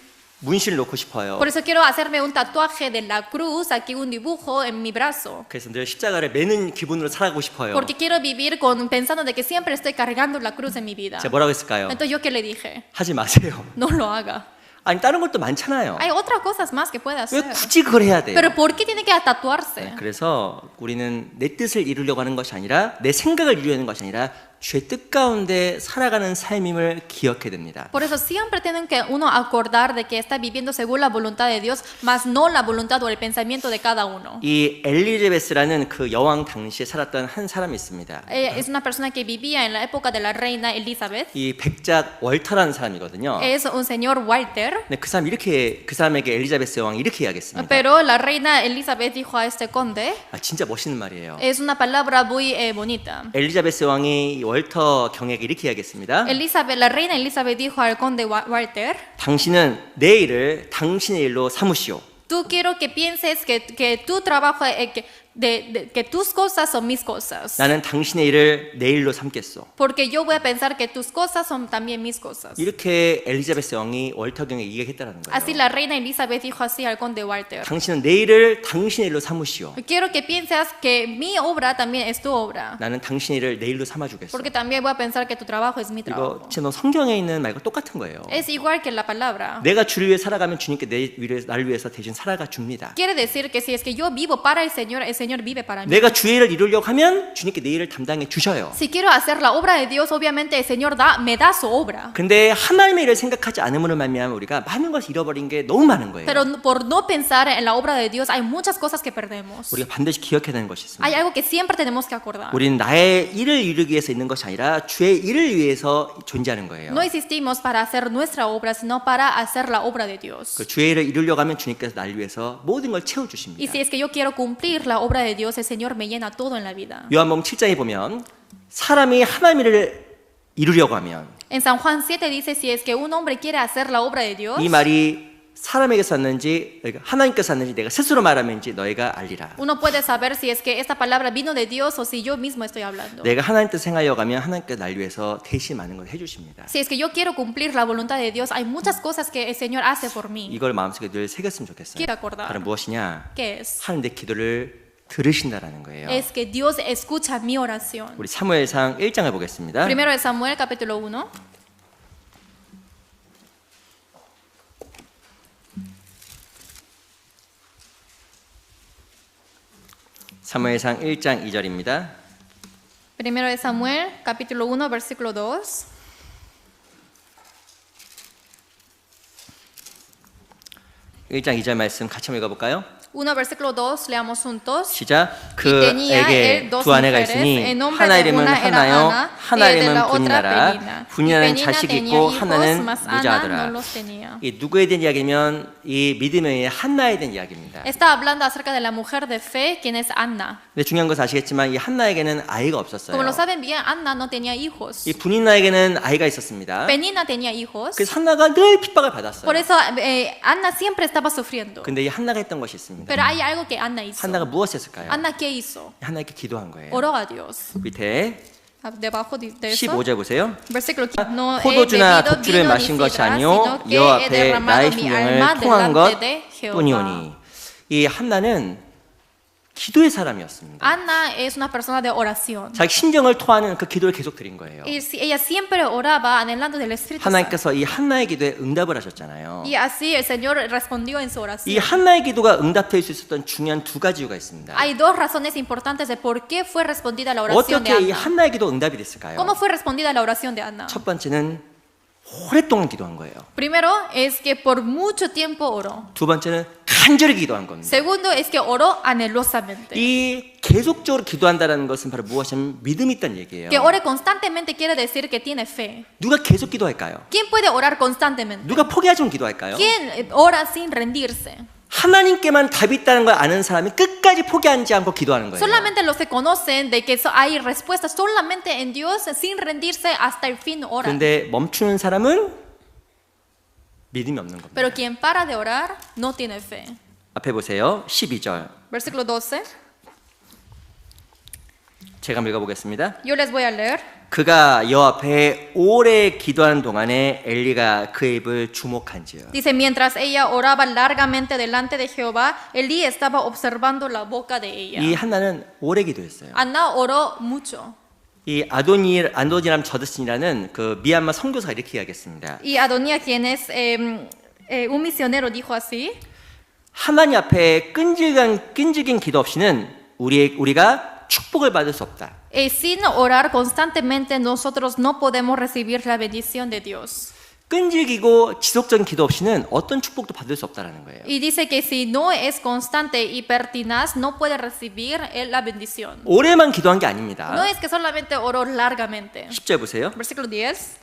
문신을 놓고 싶어요. Por eso quiero hacerme un tatuaje de la cruz, aquí un dibujo en mi brazo. 그래서 늘 십자가를 매는 기분으로 살아가고 싶어요. Porque quiero vivir pensando de que siempre estoy cargando la cruz en mi vida. 제가 뭐라고 했을까요? Entonces, ¿yo qué le dije? 하지 마세요. No lo haga. 아니 다른 것도 많잖아요. Hay otras cosas más que puede 왜 hacer. 굳이 그걸 해야 돼요? Pero ¿por qué tiene que tatuarse? 그래서 우리는 내 뜻을 이루려고 하는 것이 아니라 내 생각을 이루려는 것이 아니라 주의 뜻 가운데 살아가는 삶임을 기억해야 됩니다. Por eso siempre tienen que uno acordar de que está viviendo según la voluntad de Dios, más no la voluntad o el pensamiento de cada uno. 이 엘리자베스라는 그 여왕 당시에 살았던 한 사람이 있습니다. Ella es una persona que vivía en la época de la reina Elizabeth. 이 백작 월터라는 사람이거든요. Es un señor Walter. 근데 그 사람에게 엘리자베스 여왕이 이렇게 이야기했습니다. Pero la reina Elizabeth dijo a este conde, 진짜 멋있는 말이에요. es una palabra muy bonita. 엘리자베스 여왕이 월터 경에게 이렇게 이야기했습니다. La reina Elizabeth dijo al conde Walter, 당신은 내 일을 당신의 일로 삼으시오. tú quiero que pienses que tu trabajo, que tus cosas son mis cosas. 나는 당신의 일을 내일로 삼겠소. Porque yo voy a pensar que tus cosas son también mis cosas. 이렇게 엘리자베스 왕이 월터 경에 이야기했다는 거예요. Así la reina Elizabeth dijo así al conde Walter. 당신은 내 일을 당신의 일로 삼으시오. Quiero que pienses que mi obra también es tu obra. 나는 당신의 일을 내일로 삼아주겠어. Porque también voy a pensar que tu trabajo es mi trabajo. 이거 진짜 성경에 있는 말과 똑같은 거예요. Es igual que la palabra. 내가 주를 위해 살아가면 주님께 나를 위해서 대신 살아가 줍니다. Quiere decir que si es que yo vivo para el Señor vive para mí. 내가 주의 일을 이루려고 하면 주님께 내 일을 담당해 주셔요. Si quiero hacer la obra de Dios, obviamente el Señor me da su obra. 근데 하나님의 일을 생각하지 않음으로 말미암아 우리가 많은 것을 잃어버린 게 너무 많은 거예요. Pero por no pensar en la obra de Dios hay muchas cosas que perdemos. 우리가 반드시 기억해야 되는 것이 있습니다. Hay algo que siempre tenemos que acordar. 우리는 나의 일을 이루기 위해서 있는 것이 아니라 주의 일을 위해서 존재하는 거예요. No existimos para hacer nuestra obra, sino para hacer la obra de Dios. 그 주의 일을 이루려고 하면 주님께서 나를 위해서 모든 걸 Y 채워주십니다. si es que yo quiero cumplir la obra de Dios, el Señor me llena todo en la vida. 요한복음 7장에 보면 사람이 하나님의 일을 이루려고 하면 En San Juan 7 dice, si es que un hombre quiere hacer la obra de Dios, 이 말이 사람에게서 왔는지 하나님께서 왔는지 내가 스스로 말하면지 너희가 알리라. uno puede saber si es que esta palabra vino de Dios o si yo mismo estoy hablando. 내가 하나님 뜻 행하려고 하면 하나님께서 날 위해서 대신 많은 걸 해주십니다. Si es que yo quiero cumplir la voluntad de Dios, hay muchas cosas que el Señor hace por mí. 이걸 마음속에 늘 새겼으면 좋겠어요. Quiero acordar. 바로 무엇이냐? ¿Qué es? 하나님 내 기도를 들으신다라는 거예요. Es que Dios escucha mi oración. 우리 사무엘상 1장을 보겠습니다. Primero de Samuel, capítulo 1. 사무엘상 1장 2절입니다. Primero de Samuel, capítulo 1, versículo 2. 일장 2절 말씀 같이 한번 읽어볼까요? 1, versículo 2, leamos juntos. 시작. tenía 그에게 él dos 두 아내가 mujeres, 있으니 el nombre 하나 de 이름은 una era 하나요 Ana, 하나 y el de 이름은 la otra 분이나라. Penina. 분이나는 Y Penina 자식이 tenía 있고 hijos, 하나는 mas Ana 무자하더라. no los tenía. 이 누구에 대한 이야기면 이 믿음의 한나에 대한 이야기입니다. Está hablando acerca de la mujer de fe, quien es Anna. 근데 중요한 것은 아시겠지만 이 한나에게는 아이가 없었어요. Como lo saben bien, Anna no tenía hijos. 이 분이나에게는 아이가 있었습니다. Penina tenía hijos. 그래서 한나가 늘 핍박을 받았어요. Por eso Anna siempre estaba sufriendo. 근데 이 한나가 했던 것이 있습니다. Pero hay algo que Anna hizo. 한나가 무엇했을까요? Anna, ¿qué hizo? 하나님께 기도한 거예요. Oró a Dios. 밑에 Debajo de eso, 15절 보세요. versículo 15. No he 포도주나 bebido 독주를 vino ni 마신 것이 sidra, 아니요 sino que 여호와 he 앞에 derramado 나의 mi 심령을 alma 통한 delante de 것 Jehová. 뿐이오니 이 한나는 기도의 사람이었습니다. Anna es una persona de oración. 자기 심정을 토하는 그 기도를 계속 드린 거예요. Y ella siempre oraba anhelando del Espíritu Santo. 하나님께서 이 한나의 기도에 응답을 하셨잖아요. Y así el Señor respondió en su 이 oración. 한나의 기도가 응답될 수 있었던 중요한 두 가지 이유가 있습니다. Hay dos razones importantes de por qué fue respondida la oración de 어떻게 이 Anna. 한나의 기도 응답이 됐을까요? ¿Cómo fue respondida la oración de Anna? 첫 번째는 오랫동안 기도한 거예요. Primero es que por mucho tiempo oró. 두 번째는 간절히 기도한 겁니다. Segundo es que oró anhelosamente. 이 계속적으로 기도한다는 것은 바로 무엇이냐면 믿음이 있다는 얘기예요. Que ore constantemente quiere decir que tiene fe. 누가 계속 기도할까요? ¿Quién puede orar constantemente? 누가 포기하지만 기도할까요? ¿Quién ora sin rendirse? 하나님께만 답이 있다는 걸 아는 사람이 끝까지 포기하지 않고 기도하는 거예요. Solamente los que conocen de que hay respuestas solamente en Dios sin rendirse hasta el fin oran. 그런데 멈추는 사람은 믿음이 없는 겁니다. Pero quien para de orar no tiene fe. 앞에 보세요. 12절. Versículo 12. 제가 한번 읽어보겠습니다. Yo les voy a leer. 그가 여호와 앞에 오래 기도하는 동안에 엘리가 그의 입을 주목한지요. Dice, mientras ella oraba largamente delante de Jehová, Elí estaba observando la boca de ella. 이 한나는 오래 기도했어요. Ana oró mucho. 이 아도니람 저드슨이라는 그 미얀마 선교사가 이렇게 이야기했습니다. Y Adonía, quien es un misionero, dijo así. 하나님 앞에 끈질긴 기도 없이는 우리가 축복을 받을 수 없다. Sin orar constantemente, nosotros no podemos recibir la bendición de Dios. 끈질기고 지속적인 기도 없이는 어떤 축복도 받을 수 없다라는 거예요. Y dice que si no es constante y pertinaz, no puede recibir la bendición. 오래만 기도한 게 No 아닙니다. es que solamente oró largamente. 10절 보세요. Versículo 10.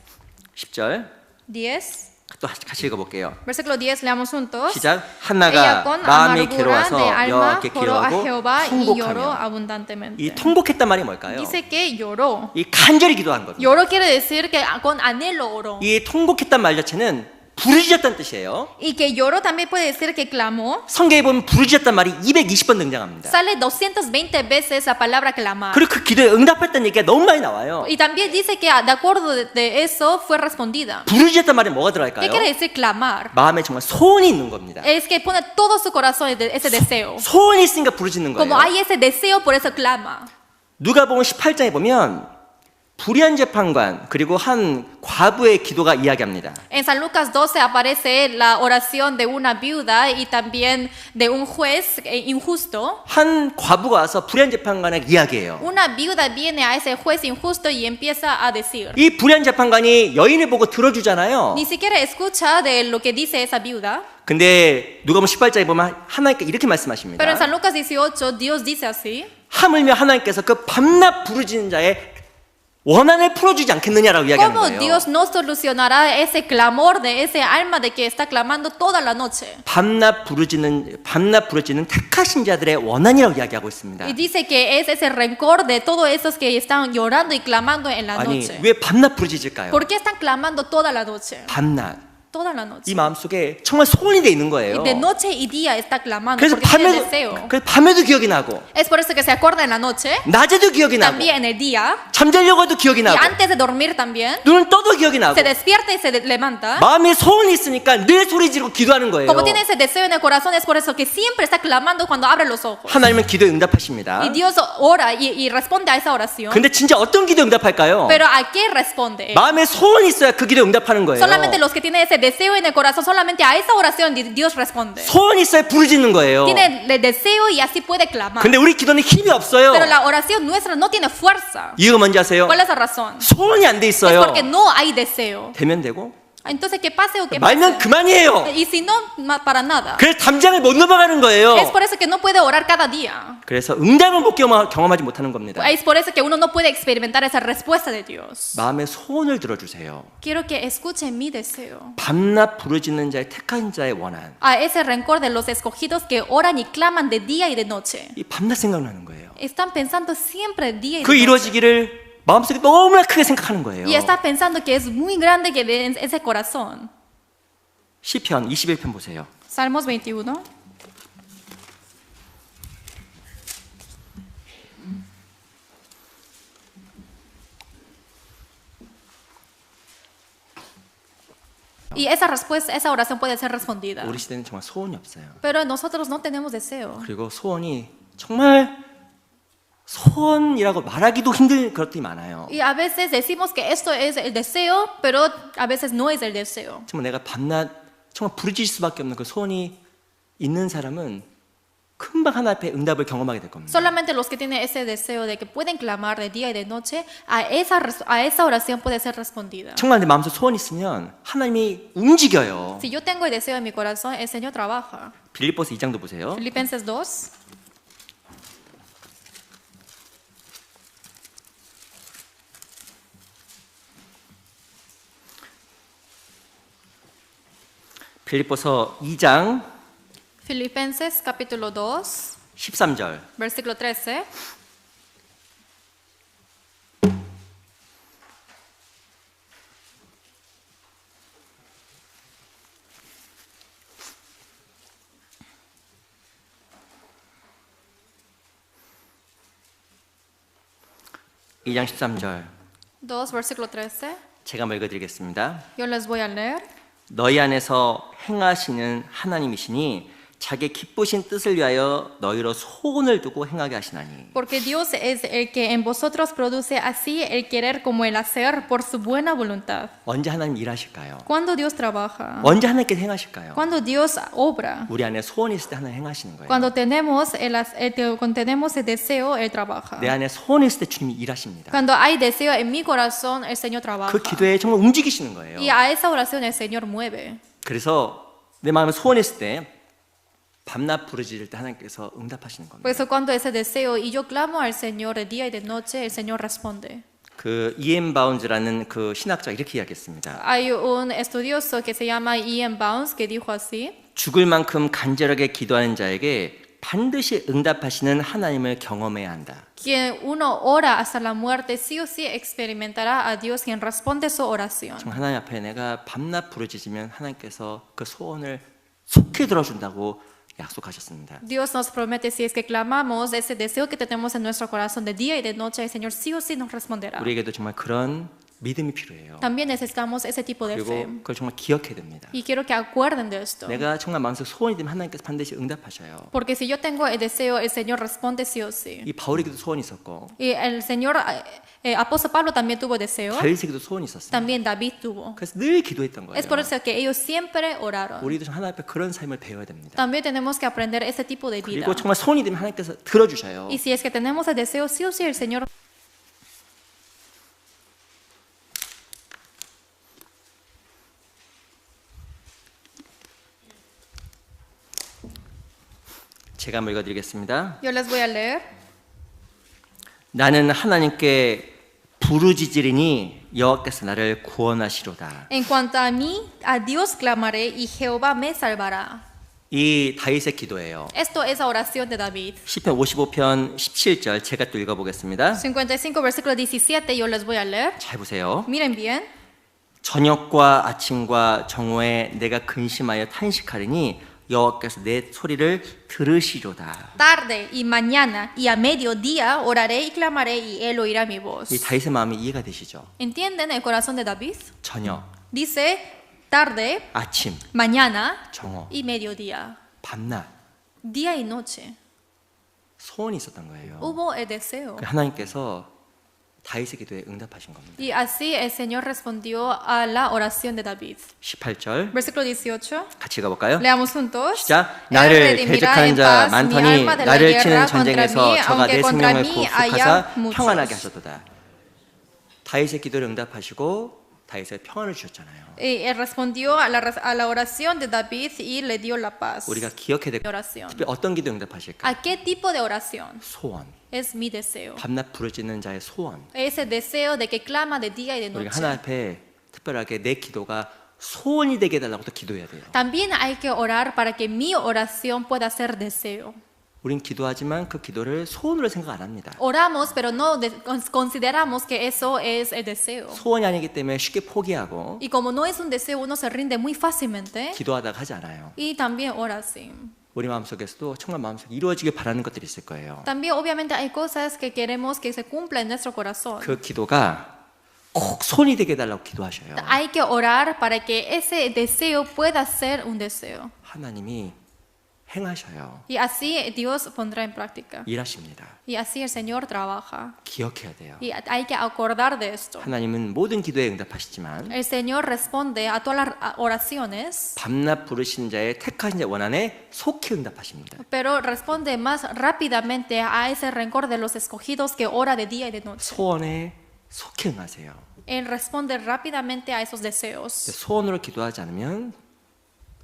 10절 10. 또 같이 읽어볼게요. Versículo 10, leamos juntos. 시작. Ella 한나가 con 마음이 amargura 괴로워서 de alma 여호와께 oró a 기도하고 Jehová y lloró 통곡하며. abundantemente. 이 통곡했단 말이 뭘까요? Dice que lloró. 이 간절히 기도한 겁니다. Lloró quiere decir que con anhelo oró. 이 통곡했단 말 자체는 부르짖었다는 뜻이에요. Y que lloró también puede decir que clamó. 성경에 보면 부르짖었단 말이 220번 등장합니다. Sale 220 veces la palabra clamar. 그리고 그 기도에 응답했다는 얘기가 너무 많이 나와요. Y también dice que de acuerdo de eso fue respondida. 부르짖었단 말에 뭐가 ¿Qué 들어갈까요? quiere decir clamar? 마음에 정말 소원이 있는 겁니다. Es que pone todo su corazón ese deseo. 소원이 있으니까 부르짖는 Como 거예요. hay ese deseo, por eso clama. 누가복음 18장에 보면 불의한 재판관 그리고 한 과부의 기도가 이야기합니다. En San Lucas 12 aparece la oración de una viuda y también de un juez injusto. 한 과부가 와서 불의한 재판관에게 이야기해요. Una viuda viene a ese juez injusto y empieza a decir. 이 불의한 재판관이 여인을 보고 들어주잖아요. Ni siquiera escucha de lo que dice esa viuda. 근데 누가복음 18장에 보면 하나님께 이렇게 말씀하십니다. Pero en San Lucas 18 Dios dice así. 하물며 하나님께서 그 밤낮 부르짖는 자의 원한을 풀어주지 않겠느냐라고 이야기하는 ¿Cómo 거예요. Dios no solucionará ese clamor de ese alma de que está clamando toda la noche? 밤낮 부르짖는 택하신 자들의 원한이라고 이야기하고 있습니다. Y dice que es ese rencor de todos esos que están llorando y clamando en la 아니 noche. 왜 밤낮 부르짖을까요? ¿Por qué están clamando toda la noche? 밤낮 Toda la noche. 이 마음속에 정말 소원이 돼 있는 거예요. Y de noche y día está clamando 그래서 porque tiene deseo. 밤에도 기억이 나고 Es por eso que se acuerda en la noche, 낮에도 기억이 나고 también en el día, 잠자려고 해도 기억이 y 나고 antes de dormir también. 눈을 떠도 기억이 나고 Se despierta y se levanta. 마음에 소원이 있으니까 늘 소리 지르고 기도하는 거예요. Como tiene ese deseo en el corazón, es por eso que siempre está clamando cuando abre los ojos. 하나님은 기도에 응답하십니다. Y Dios ora y responde a esa oración. 근데 진짜 어떤 기도에 응답할까요? Pero ¿a qué responde? 마음에 소원이 있어야 그 기도에 응답하는 거예요. Solamente los que tienen ese deseo en el corazón, solamente a esa oración Dios responde. 소원이 있어야 부르짖는 거예요. Tiene el deseo y así puede clamar. 근데 우리 기도는 힘이 없어요. Pero la oración nuestra no tiene fuerza. 이유가 뭔지 아세요? ¿Cuál es la razón? 소원이 안 돼 Es 있어요. porque no hay deseo. 되면 되고 Entonces, ¿qué pase o qué 말면 pase? 그만이에요. Y si no, para nada. 그래서 담장을 못 넘어가는 거예요. Es por eso que no puede orar cada día. 그래서 응답을 못 경험하지 못하는 겁니다. Es por eso que uno no puede experimentar esa respuesta de Dios. 마음의 소원을 들어주세요. Quiero que escuchen mi deseo. 밤낮 부르짖는 자의 택한 자의 원한. A ese rencor de los escogidos que oran y claman de día y de noche. 이 밤낮 생각나는 거예요. Están pensando siempre día y 그 de noche. 이루어지기를 마음속에 너무나 크게 생각하는 거예요. Y está pensando que es muy grande que de ese corazón. 시편 21편 보세요. Salmos 21. Y esa respuesta, esa oración puede ser respondida. 우리 시대는 정말 소원이 없어요. Pero nosotros no tenemos deseo. 그리고 소원이 정말 소원이라고 말하기도 힘든 것들이 많아요. Y a veces decimos que esto es el deseo, pero a veces no es el deseo. 정말 내가 밤낮 정말 부르짖을 수밖에 없는 그 소원이 있는 사람은 금방 하나 앞에 응답을 경험하게 될 겁니다. Solamente los que tienen ese deseo de que pueden clamar de día y de noche, a esa oración puede ser respondida. 정말 내 마음속에 소원이 있으면 하나님이 움직여요. Si yo tengo el deseo en mi corazón, el Señor trabaja. 빌립보서 2장도 보세요. Filipenses 2. 빌립보서 2장 Filipenses capítulo 2, 13절. versículo 13. 이 장 13절. 2, versículo 13. 제가 한번 읽어드리겠습니다. Yo les voy a leer. 너희 안에서 행하시는 하나님이시니 자기 기쁘신 뜻을 위하여 너희로 소원을 두고 행하게 하시나니. Porque Dios es el que en vosotros produce así el querer como el hacer por su buena voluntad. 언제 하나님 일하실까요? Cuando Dios trabaja, 언제 하나님께서 행하실까요? cuando Dios obra, 우리 안에 소원이 있을 때 하나님 행하시는 거예요. cuando tenemos el deseo, Él trabaja. 내 안에 소원이 있을 때 주님이 일하십니다. Cuando hay deseo en mi corazón, el Señor trabaja. 그 기도에 정말 움직이시는 거예요. Y a esa oración el Señor mueve. 그래서 내 마음에 소원이 있을 때 밤낮 부르짖을 때 하나님께서 응답하시는 겁니다. Por eso cuando ese deseo y yo clamo al Señor de día y de noche, el Señor responde. 그 E.M. 바운즈라는 그 신학자가 이렇게 이야기했습니다. Hay un estudioso que se llama E.M. Bounds que dijo así. 죽을 만큼 간절하게 기도하는 자에게 반드시 응답하시는 하나님을 경험해야 한다. Quien uno ora hasta la muerte, sí o sí experimentará a Dios quien responde su oración. 정말 하나님 앞에 내가 밤낮 부르짖으면 하나님께서 그 소원을 속히 들어준다고 약속하셨습니다. Dios nos promete, si es que clamamos ese deseo que tenemos en nuestro corazón de día y de noche, el Señor sí o sí nos responderá. 우리에게도 정말 그런 믿음이 필요해요. También necesitamos ese tipo de 그리고 fe. 그걸 정말 기억해야 됩니다. Y quiero que acuerden de esto. 내가 정말 마음속 소원이 되면 하나님께서 반드시 응답하셔요. Porque si yo tengo el deseo, el Señor responde sí o sí. 이 바울에게도 소원이 있었고 Y el Señor, apóstol Pablo también tuvo deseo. 다윗에게도 소원이 있었어요. También David tuvo. 그래서 늘 기도했던 거예요. Es por eso que ellos siempre oraron. 우리도 좀 하나님 앞에 그런 삶을 배워야 됩니다. También tenemos que aprender ese tipo de vida. 그리고 정말 소원이 되면 하나님께서 들어주셔요. Y si es que tenemos el deseo, sí o sí el Señor. 제가 한번 읽어드리겠습니다. Yo les voy a leer. 나는 하나님께 부르짖으리니 여호와께서 나를 구원하시로다. En cuanto a mí, a Dios clamaré y Jehová me salvará. 이 다윗의 기도예요. Esto es la oración de David. 시편 55편 17절 제가 또 읽어보겠습니다. 55 versículo 17, yo les voy a leer. 잘 보세요. Miren bien. 저녁과 아침과 정오에 내가 근심하여 탄식하리니 여호와께서 내 소리를 들으시로다. Tarde y mañana y a mediodía oraré y clamaré y él oirá mi 이 voz. 다윗의 마음이 이해가 되시죠? ¿Entienden el corazón de David? 저녁, Dice tarde, 아침, mañana 정오, y mediodía. 밤낮 Día y noche. 소원이 있었던 거예요. Hubo el deseo. 하나님께서 다윗의 기도에 응답하신 겁니다. Y así el Señor respondió a la oración de David. 18절 Versículo 18. 같이 읽어볼까요? Leamos juntos. 시작. Él 나를 redimirá 대적하는 en 자 paz mi 많더니 alma de la 나를 guerra 치는 contra 전쟁에서 mí, 저가 내 aunque contra 생명을 mí haya 구속하사 muchos. 평안하게 하셨도다. 다윗의 기도를 응답하시고 다윗의 평안을 주셨잖아요. Y él respondió a la oración de David y le dio la paz. 우리가 기억해야 될 Oración. 특별히 어떤 기도 응답하실까? ¿A qué tipo de oración? 소원. Es mi deseo. 밤낮 부르짖는 자의 소원. Ese deseo de que clama de día y de 우리가 noche. 하나님 앞에 특별하게 내 기도가 소원이 되게 해달라고 또 기도해야 돼요. También hay que orar para que mi oración pueda ser deseo. 우린 기도하지만 그 기도를 소원으로 생각 안 합니다. Oramos, pero no consideramos que eso es el deseo. 소원이 아니기 때문에 쉽게 포기하고 Y como no es un deseo, uno se rinde muy fácilmente 기도하다가 하지 않아요. y también ora así. 우리 마음속에서도 정말 마음속에 이루어지길 바라는 것들이 있을 거예요. También obviamente hay cosas que queremos que se cumplan en nuestro corazón. 그 기도가 꼭 손이 되게 해달라고 기도하셔요. Hay que orar para que ese deseo pueda ser un deseo. 하나님이 행하셔요. Y así Dios pondrá en práctica. 일하십니다. Y así el Señor trabaja. 기억해야 돼요. Y hay que acordar de esto. 하나님은 모든 기도에 응답하시지만 El Señor responde a todas las oraciones, 밤낮 부르신 자의 택하신 자의 원한에 속히 응답하십니다. pero responde más rápidamente a ese rencor de los escogidos que ora de día y de noche. 소원에 속히 응하세요. Él responde rápidamente a esos deseos. 소원으로 기도하지 않으면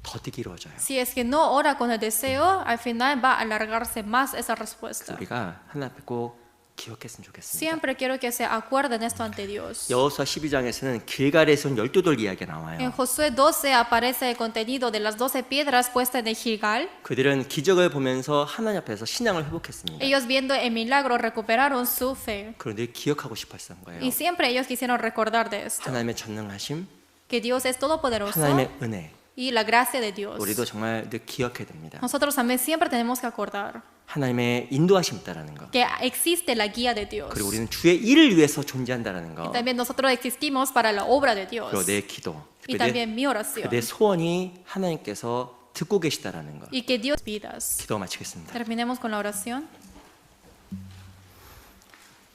더디게 이루어져요. Si es que no ora con el deseo, al final va a alargarse más esa respuesta. 우리가 하나님 앞에 꼭 기억했으면 좋겠습니다. Siempre quiero que se acuerden esto ante Dios. 여호수아 12장에서는 길갈에서 온 12돌 이야기가 En 나와요. Josué 12 aparece el contenido de las 12 piedras puestas en el Gilgal. 그들은 기적을 보면서 하나님 앞에서 신앙을 회복했습니다. Ellos viendo el milagro recuperaron su fe. 그런데 기억하고 싶어 했던 거예요. Y siempre ellos quisieron recordar de esto. 하나님의 전능하심, Que Dios es todopoderoso 하나님의 은혜, y la gracia de Dios. 우리도 정말 늘 기억해야 됩니다. Nosotros también siempre tenemos que acordar 하나님의 인도하심 있다라는 거. que existe la guía de Dios. 그리고 우리는 주의 일을 위해서 존재한다라는 거. Y también nosotros existimos para la obra de Dios. 그리고 내 기도, Y también mi oración. 내 소원이 하나님께서 듣고 계시다라는 거. Y que Dios vidas. 기도 마치겠습니다. Terminemos con la oración.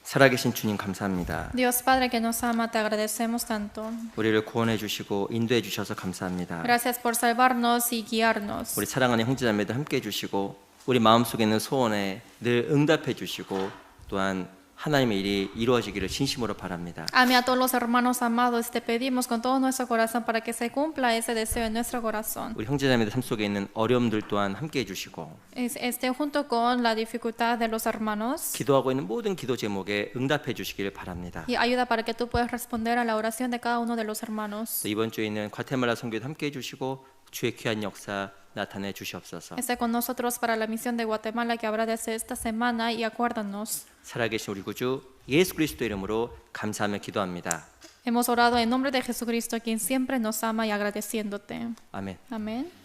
살아계신 주님 감사합니다. Dios Padre que nos ama, te agradecemos tanto. 우리를 구원해 주시고 인도해 주셔서 감사합니다. Gracias por salvarnos y guiarnos. 우리 사랑하는 형제자매들 함께 해 주시고 우리 마음속에 있는 소원에 늘 응답해 주시고 또한 하나님의 일이 이루어지기를 진심으로 바랍니다. Ame a todos los hermanos amados. Te pedimos con todo nuestro corazón para que se cumpla ese deseo en nuestro corazón. 우리 형제자매들 삶 속에 있는 어려움들 또한 함께 해 주시고 Esté junto con la dificultad de los hermanos 기도하고 있는 모든 기도 제목에 응답해 주시기를 바랍니다. y ayuda para que tú puedas responder a la oración de cada uno de los hermanos. 또 이번 주에 있는 과테말라 선교도 함께 해 주시고 주의 귀한 역사 나타내 주시옵소서. Esté con nosotros para la misión de Guatemala que habrá de hacer esta semana y acuérdanos. 살아계신 우리 구주 예수 그리스도 이름으로 감사하며 기도합니다. Hemos orado en nombre de Jesucristo, quien siempre nos ama y agradeciéndote. 아멘. Amén.